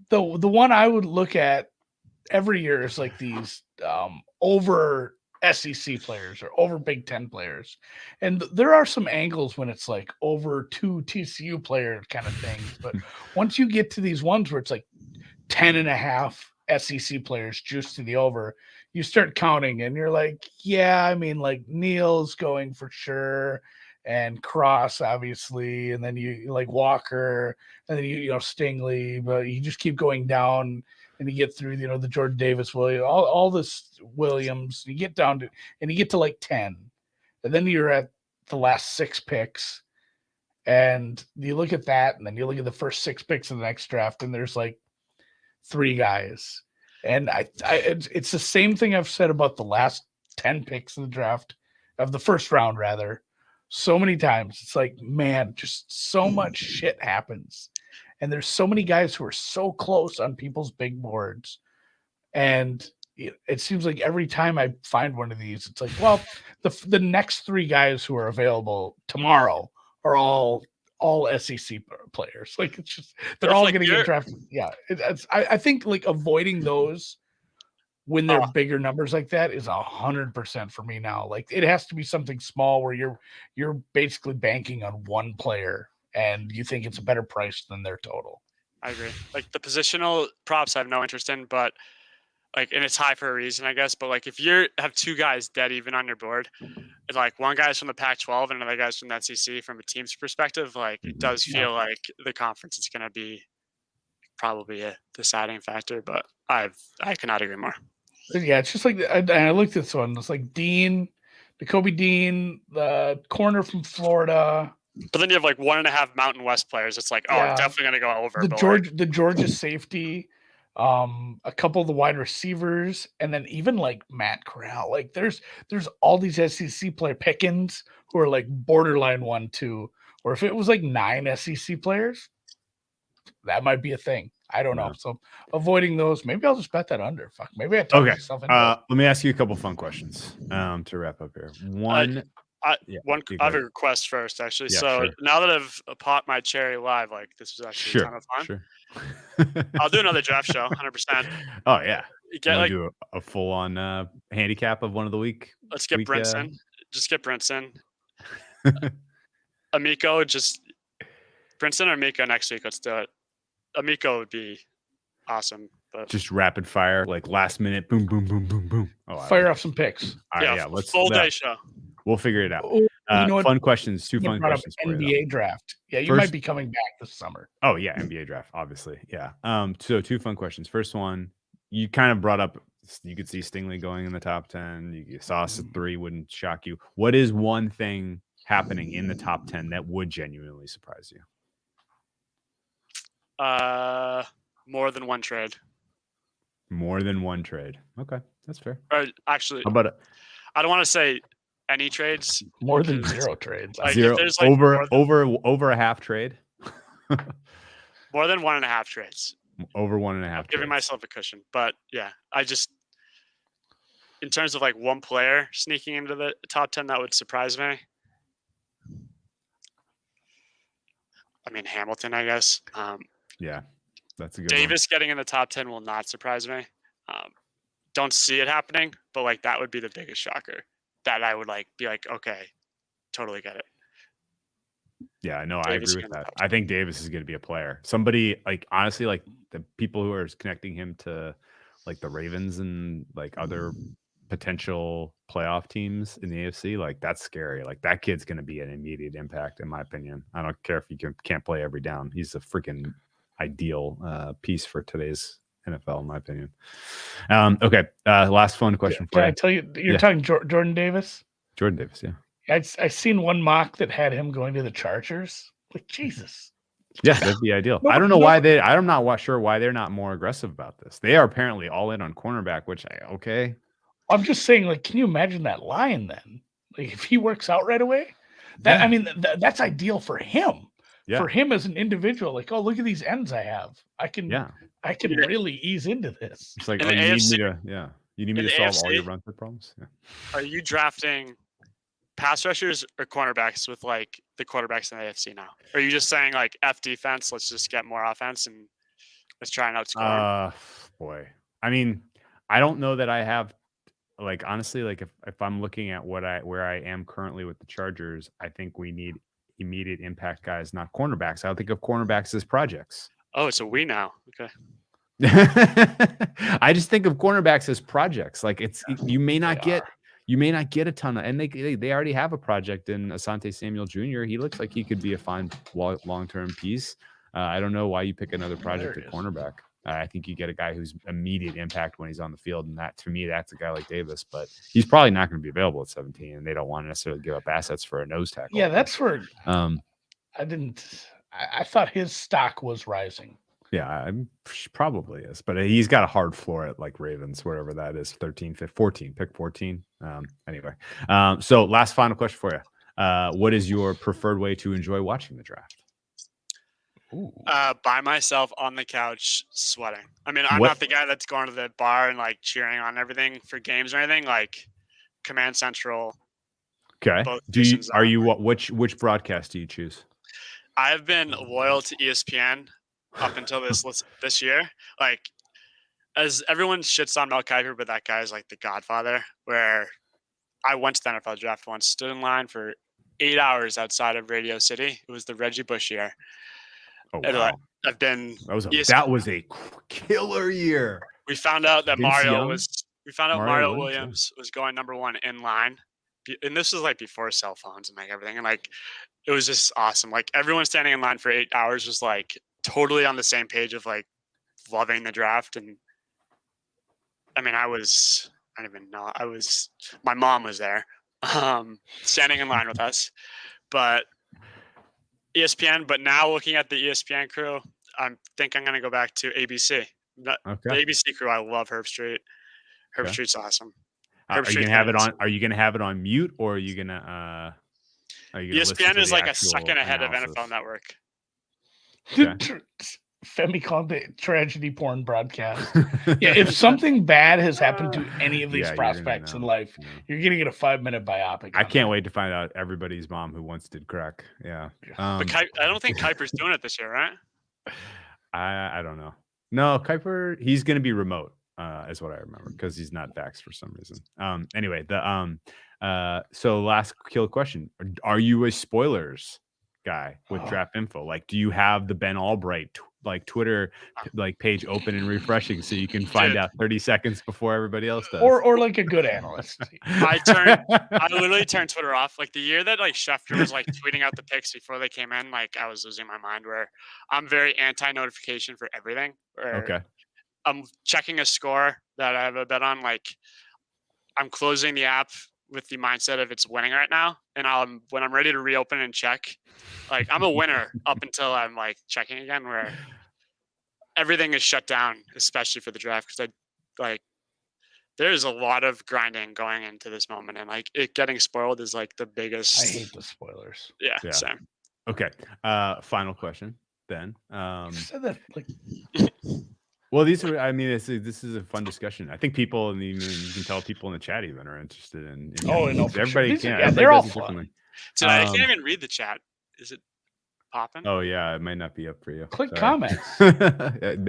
Speaker 3: The one I would look at every year is like these over SEC players or over Big Ten players. And there are some angles when it's like over 2 TCU player kind of things. But once you get to these ones where it's like 10.5 SEC players juiced to the over, you start counting and you're like, yeah, I mean, like Neal's going for sure, and Cross, obviously, and then you like Walker, and then you Stingley, but you just keep going down and you get through, the Jordan Davis, all this Williams, you get down to, and you get to like 10, and then you're at the last 6 picks, and you look at that, and then you look at the first 6 picks of the next draft, and there's like 3 guys. And it's the same thing I've said about the last 10 picks of the draft, of the first round, rather. So many times it's like, man, just so much shit happens. And there's so many guys who are so close on people's big boards. And it seems like every time I find one of these, it's like, well, the next 3 guys who are available tomorrow are all SEC players. Like, it's just, they're all going to get drafted. Yeah. I think like avoiding those when they're bigger numbers like that is 100% for me now. Like, it has to be something small where you're basically banking on one player and you think it's a better price than their total.
Speaker 4: I agree. Like, the positional props I have no interest in, but like, and it's high for a reason, I guess. But like, if you have 2 guys dead even on your board, and like one guy's from the Pac-12 and another guy's from the SEC, from a team's perspective, like, it does feel like the conference is going to be probably a deciding factor. But I cannot agree more.
Speaker 3: Yeah, it's just like, I looked at this one. It's like Nakobe Dean, the corner from Florida.
Speaker 4: But then you have like 1.5 Mountain West players. It's like, it's definitely going to go over.
Speaker 3: The Georgia safety, a couple of the wide receivers, and then even like Matt Corral. Like, there's all these SEC player Pickens who are like borderline 1-2. Or if it was like 9 SEC players, that might be a thing. I don't know. So avoiding those, maybe I'll just bet that under. Fuck, maybe I talk myself into it.
Speaker 2: Let me ask you a couple fun questions to wrap up here.
Speaker 4: I have a request first, actually.
Speaker 2: Yeah,
Speaker 4: now that I've popped my cherry live, like, this was actually a ton of fun.
Speaker 2: Sure.
Speaker 4: I'll do another draft show, 100%.
Speaker 2: Oh yeah.
Speaker 4: Do
Speaker 2: a full on handicap of one of the week.
Speaker 4: Let's get Brinson. Just get Brinson. Amico, just Brinson or Amico next week. Let's do it. Amico would be awesome. But
Speaker 2: just rapid fire, like last minute, boom, boom, boom, boom, boom.
Speaker 3: Fire off some picks.
Speaker 2: All right,
Speaker 4: let's full day show.
Speaker 2: We'll figure it out. Fun questions. 2 fun questions.
Speaker 3: NBA draft. Yeah, you might be coming back this summer.
Speaker 2: Oh yeah, NBA draft, obviously. Yeah. So 2 fun questions. First one, you kind of brought up. You could see Stingley going in the top 10. You saw us at 3. Wouldn't shock you. What is one thing happening in the top 10 that would genuinely surprise you?
Speaker 4: More than one trade.
Speaker 2: More than one trade. Okay, that's fair.
Speaker 4: Or actually,
Speaker 2: how about it?
Speaker 4: I don't want to say any trades.
Speaker 3: More than 0 trades.
Speaker 2: Like, 0 like over a half trade.
Speaker 4: More than 1.5 trades.
Speaker 2: Over 1.5.
Speaker 4: Giving myself a cushion, but yeah, in terms of like one player sneaking into the top 10, that would surprise me. I mean, Hamilton, I guess.
Speaker 2: Yeah, that's a good
Speaker 4: Davis getting in the top 10 will not surprise me. Don't see it happening, but like, that would be the biggest shocker that I would like be like, okay, totally get it.
Speaker 2: Yeah, no, I agree with that. I think Davis is going to be a player. Somebody, like, honestly, like the people who are connecting him to like the Ravens and like other potential playoff teams in the AFC, like, that's scary. Like, that kid's going to be an immediate impact, in my opinion. I don't care if he can't play every down. He's a freaking ideal piece for today's NFL, in my opinion. Okay, last fun question for you.
Speaker 3: Can I tell you, you're talking Jordan Davis?
Speaker 2: Jordan Davis, yeah.
Speaker 3: I seen one mock that had him going to the Chargers. Like, Jesus.
Speaker 2: Yeah, that'd be ideal. I don't know why I'm not sure why they're not more aggressive about this. They are apparently all in on cornerback, which
Speaker 3: I'm just saying, like, can you imagine that line then? Like, if he works out right away? I mean, that's ideal for him.
Speaker 2: Yeah.
Speaker 3: For him as an individual, like, oh, look at these ends I have. I can really ease into this.
Speaker 2: It's like,
Speaker 4: In
Speaker 2: oh,
Speaker 4: the
Speaker 2: you need
Speaker 4: AFC
Speaker 2: me to, you need me
Speaker 4: in
Speaker 2: to
Speaker 4: the
Speaker 2: solve all your
Speaker 4: AFC
Speaker 2: run through problems. Yeah.
Speaker 4: Are you drafting pass rushers or cornerbacks with like the quarterbacks in the AFC now? Or are you just saying like F defense, let's just get more offense and let's try and outscore them?
Speaker 2: Boy, I mean, I don't know that I have, like, honestly, like if I'm looking at where I am currently with the Chargers, I think we need immediate impact guys, not cornerbacks. I don't think of cornerbacks as projects.
Speaker 4: Oh, it's a we now. Okay.
Speaker 2: I just think of cornerbacks as projects. Like you may not get a ton of, and they already have a project in Asante Samuel Jr. He looks like he could be a fine long-term piece. I don't know why you pick another project at cornerback. I think you get a guy who's immediate impact when he's on the field, and that to me, that's a guy like Davis. But he's probably not going to be available at 17, and they don't want to necessarily give up assets for a nose tackle.
Speaker 3: Yeah, that's where I thought his stock was rising.
Speaker 2: Yeah, probably is, but he's got a hard floor at like Ravens, wherever that is, 13, 15, 14, pick 14. Anyway, so last final question for you. What is your preferred way to enjoy watching the draft?
Speaker 4: By myself on the couch sweating. I mean, I'm not the guy that's going to the bar and like cheering on everything for games or anything. Like Command Central.
Speaker 2: Okay. Which broadcast do you choose?
Speaker 4: I've been loyal to ESPN up until this year. Like, as everyone shits on Mel Kiper, but that guy's like the godfather. Where I went to the NFL draft once, stood in line for 8 hours outside of Radio City. It was the Reggie Bush year.
Speaker 2: Oh, wow.
Speaker 4: I've been.
Speaker 2: That was a killer year.
Speaker 4: We found out that Mario Williams was going number 1 in line, and this was like before cell phones and like everything, and like it was just awesome. Like everyone standing in line for 8 hours was like totally on the same page of like loving the draft. And I mean, my mom was there, standing in line with us, but ESPN. But now looking at the ESPN crew, I think I'm going to go back to ABC. The ABC crew, I love Herb Street. Herb Street's awesome.
Speaker 2: Are you gonna have it on mute, or are you gonna
Speaker 4: ESPN is like a second ahead of NFL Network.
Speaker 2: Okay.
Speaker 3: Femi called it tragedy porn broadcast. Yeah, if something bad has happened to any of these prospects in life, you're gonna get a 5-minute biopic.
Speaker 2: I can't wait to find out everybody's mom who once did crack. Yeah.
Speaker 4: But I don't think Kuiper's doing it this year, right?
Speaker 2: I don't know. No, Kuiper, he's gonna be remote, is what I remember, because he's not vaxxed for some reason. Anyway, so last kill question. Are you a spoilers guy with draft info? Like, do you have the Ben Albright Twitter page open and refreshing so you can find out 30 seconds before everybody else does?
Speaker 3: Or like a good analyst.
Speaker 4: I literally turned Twitter off. Like the year that like Schefter was like tweeting out the picks before they came in, like I was losing my mind. Where I'm very anti-notification for everything.
Speaker 2: Okay.
Speaker 4: I'm checking a score that I have a bet on. Like I'm closing the app with the mindset of it's winning right now, and when I'm ready to reopen and check, like I'm a winner up until I'm like checking again, where everything is shut down, especially for the draft, because there's a lot of grinding going into this moment, and like it getting spoiled is like the biggest.
Speaker 3: I hate the spoilers.
Speaker 4: Yeah. Same.
Speaker 2: Okay. Final question then.
Speaker 3: You said that like.
Speaker 2: Well, these are. I mean, this is a fun discussion. I think people, and you can tell people in the chat even are interested in.
Speaker 3: No,
Speaker 2: everybody
Speaker 3: sure.
Speaker 2: can.
Speaker 3: They're all fun.
Speaker 4: I can't even read the chat. Is it popping?
Speaker 2: Oh yeah, it might not be up for you.
Speaker 3: Click comments.
Speaker 2: I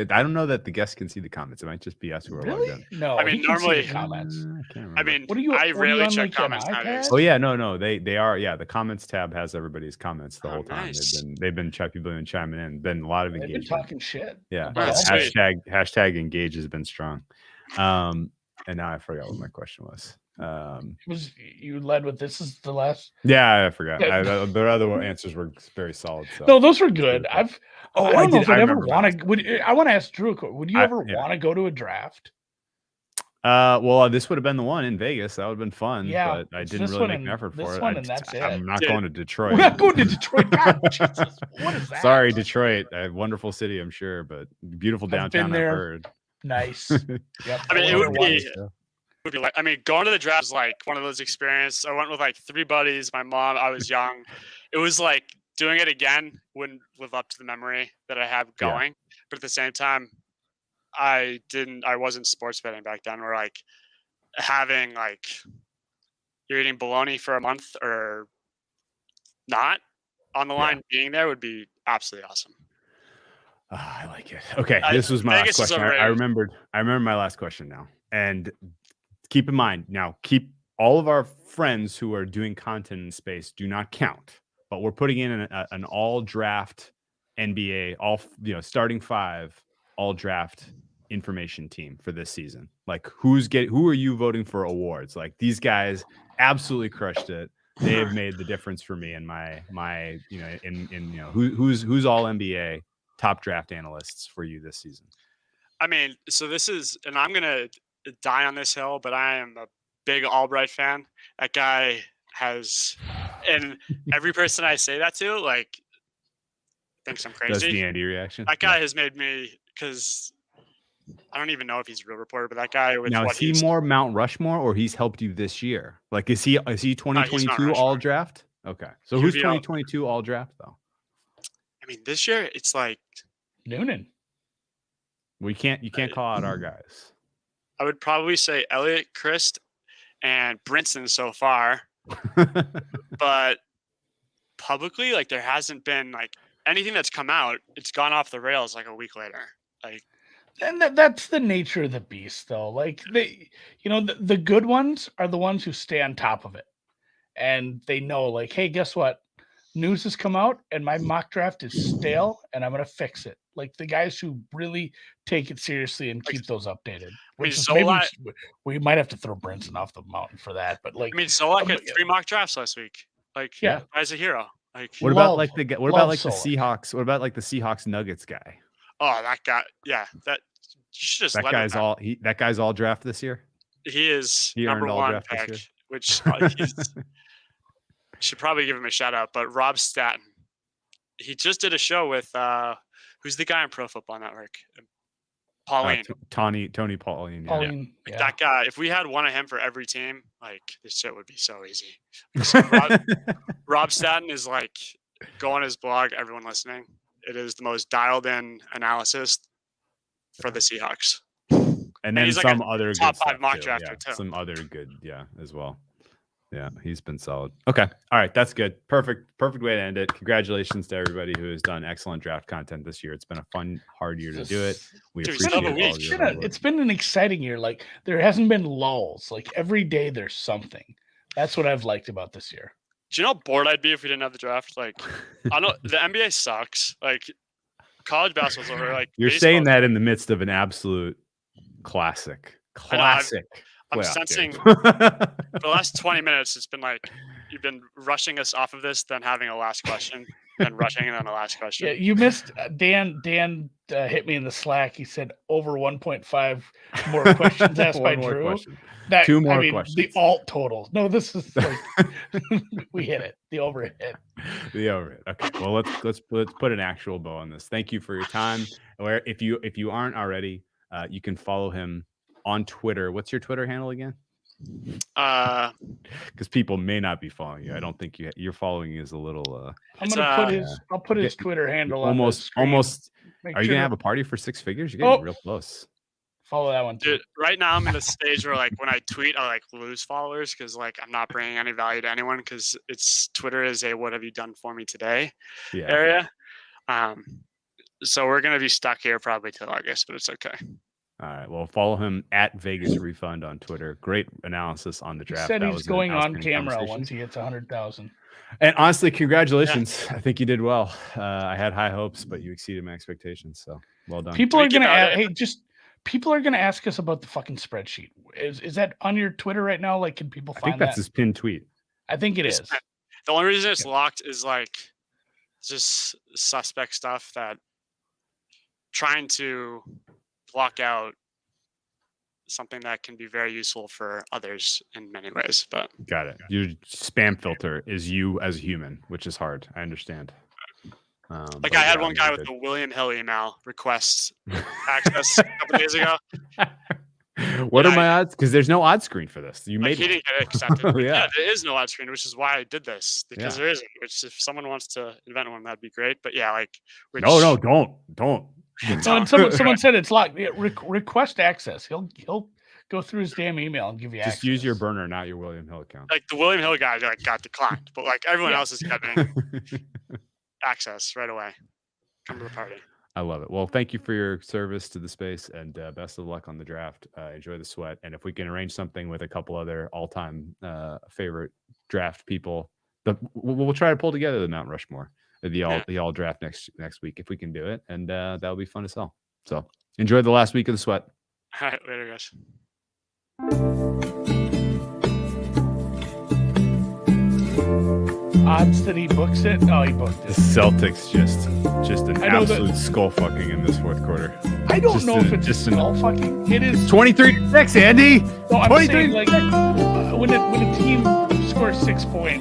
Speaker 2: don't know that the guests can see the comments. It might just be us who are logged in.
Speaker 3: No,
Speaker 4: I mean normally
Speaker 3: comments.
Speaker 2: I
Speaker 4: mean, I rarely check comments nowadays.
Speaker 2: Oh yeah, no, they are. Yeah, the comments tab has everybody's comments the whole time.
Speaker 4: Nice.
Speaker 2: They've been people have been chiming in. Been a lot of engagement.
Speaker 3: They've been talking shit.
Speaker 2: Yeah, hashtag engage has been strong. And now I forgot what my question was.
Speaker 3: You led with this is the last.
Speaker 2: Yeah, I forgot. The other answers were very solid. So.
Speaker 3: No, those were good. I don't know if I'd ever want
Speaker 2: to.
Speaker 3: I want to ask Drew. Would you ever want to go to a draft?
Speaker 2: Well, this would have been the one in Vegas. That would have been fun.
Speaker 3: Yeah,
Speaker 2: but I didn't really make an effort for it.
Speaker 3: And that's it.
Speaker 2: I'm not going to Detroit.
Speaker 3: We're not going to Detroit. God, Jesus, what is that?
Speaker 2: Sorry, Detroit. A wonderful city, I'm sure, but beautiful downtown. I've heard.
Speaker 3: Nice. Yep.
Speaker 4: I mean, would be like, I mean, going to the draft is like one of those experiences. I went with like 3 buddies, my mom, I was young. It was like doing it again wouldn't live up to the memory that I have going. But at the same time, I wasn't sports betting back then. We're like having like, you're eating bologna for a month or not on the line, being there would be absolutely awesome.
Speaker 2: I like it. Okay, this was my last question. I remember my last question now. And keep in mind, now keep all of our friends who are doing content in space do not count. But we're putting in an all draft NBA, starting 5 all draft information team for this season. Like who are you voting for awards? Like these guys absolutely crushed it. They have made the difference for me and my who's all NBA top draft analysts for you this season.
Speaker 4: I mean, so this is, and I'm gonna die on this hill, but I am a big Albright fan. That guy has, and every person I say that to like thinks I'm crazy.
Speaker 2: That's the Andy reaction.
Speaker 4: That guy has made me, because I don't even know if he's a real reporter, but that guy with
Speaker 2: now is he more Mount Rushmore or he's helped you this year? Like is he 2022 all draft? Okay, so who's 2022 all draft though?
Speaker 4: I mean, this year it's like
Speaker 3: Noonan.
Speaker 2: You can't call out our guys.
Speaker 4: I would probably say Elliot Christ and Brinson so far, but publicly, like there hasn't been like anything that's come out. It's gone off the rails like a week later. Like,
Speaker 3: and that's the nature of the beast, though. Like the good ones are the ones who stay on top of it, and they know, like, hey, guess what? News has come out, and my mock draft is stale, and I'm gonna fix it. Like the guys who really take it seriously and keep those updated. We might have to throw Brinson off the mountain for that, but like,
Speaker 4: I mean, Solak had 3 mock drafts last week. Like, as a hero. Like,
Speaker 2: what about the Seahawks? What about like the Seahawks Nuggets guy?
Speaker 4: Oh, that guy. Yeah, that you should just
Speaker 2: that guy's all draft this year.
Speaker 4: He is number 1 pick, which should probably give him a shout out. But Rob Statton, he just did a show with who's the guy on Pro Football Network? Pauline.
Speaker 2: Tony Pauline.
Speaker 3: Pauline,
Speaker 4: yeah. That guy, if we had one of him for every team, like this shit would be so easy. So Rob Statton is like, go on his blog, everyone listening. It is the most dialed in analysis for the Seahawks.
Speaker 2: And then
Speaker 4: he's
Speaker 2: some
Speaker 4: like
Speaker 2: other
Speaker 4: top
Speaker 2: good
Speaker 4: 5 mock drafter too.
Speaker 2: Some other good, as well. Yeah, he's been solid. Okay. All right. That's good. Perfect way to end it. Congratulations to everybody who has done excellent draft content this year. It's been a fun, hard year to do it. We appreciate it.
Speaker 3: It's been an exciting year. Like there hasn't been lulls. Like every day there's something. That's what I've liked about this year.
Speaker 4: Do you know how bored I'd be if we didn't have the draft? Like, I know the NBA sucks. Like college basketball's over. Like
Speaker 2: you're saying that in the midst of an absolute classic.
Speaker 4: I'm sensing for the last 20 minutes, it's been like you've been rushing us off of this, then having a last question, then rushing, and then a last question.
Speaker 3: Yeah, you missed Dan. Dan hit me in the Slack. He said over 1.5 more questions asked by Drew.
Speaker 2: 2 more questions.
Speaker 3: The alt total. No, this is like we hit it. The overhit.
Speaker 2: The overhit. Okay. Well, let's put an actual bow on this. Thank you for your time. Where if you aren't already, you can follow him on Twitter. What's your Twitter handle again? Because people may not be following you. I don't think your following is a little.
Speaker 3: I'll put his Twitter handle
Speaker 2: almost. Are you gonna have a party for 6 figures? You're getting real close.
Speaker 3: Follow that one, too.
Speaker 4: Dude, right now I'm in a stage where like when I tweet, I like lose followers because like I'm not bringing any value to anyone because Twitter is a what have you done for me today area. So we're gonna be stuck here probably till August, but it's okay.
Speaker 2: All right. Well, follow him at Vegas Refund on Twitter. Great analysis on the draft.
Speaker 3: He said he's going on camera once he hits 100,000.
Speaker 2: And honestly, congratulations. Yeah. I think you did well. I had high hopes, but you exceeded my expectations. So well done.
Speaker 3: People are going to ask us about the fucking spreadsheet. Is that on your Twitter right now? Like, can people find that?
Speaker 2: I think that's his pinned tweet.
Speaker 3: I think it is.
Speaker 4: The only reason it's locked is like just suspect stuff that trying to block out something that can be very useful for others in many ways. But
Speaker 2: got it. Your spam filter is you as a human, which is hard. I understand.
Speaker 4: Like I had one guy with the William Hill email request access a couple days ago.
Speaker 2: What are my odds? Because there's no odd screen for this. You
Speaker 4: Like,
Speaker 2: made
Speaker 4: he
Speaker 2: it.
Speaker 4: didn't get it accepted. Like,
Speaker 2: Yeah.
Speaker 4: yeah, there is no ad screen, which is why I did this, because
Speaker 2: Yeah.
Speaker 4: there isn't. Which, if someone wants to invent one, that'd be great. But yeah, like, which,
Speaker 2: No, don't.
Speaker 3: No, and someone said it's locked. Yeah, request access. He'll go through his damn email and give you access.
Speaker 2: Just use your burner, not your William Hill account.
Speaker 4: Like the William Hill guy, like, got declined, but like everyone
Speaker 3: Yeah.
Speaker 4: else is getting access right away. Come to the party.
Speaker 2: I love it. Well, thank you for your service to the space, and best of luck on the draft. Enjoy the sweat, and if we can arrange something with a couple other all-time favorite draft people, we'll try to pull together the Mount Rushmore, the all draft next week if we can do it, and that'll be fun as hell. So enjoy the last week of the sweat.
Speaker 4: All right, later, guys.
Speaker 3: Odds that he books it? No, he booked
Speaker 2: The
Speaker 3: it.
Speaker 2: Celtics just an
Speaker 3: I know that-
Speaker 2: absolute skull fucking in this fourth quarter.
Speaker 3: I don't
Speaker 2: Just
Speaker 3: know if it's
Speaker 2: just
Speaker 3: all fucking. It is.
Speaker 2: 23-6, Andy.
Speaker 3: No, I'm
Speaker 2: 23.
Speaker 3: saying like when a team scores 6 points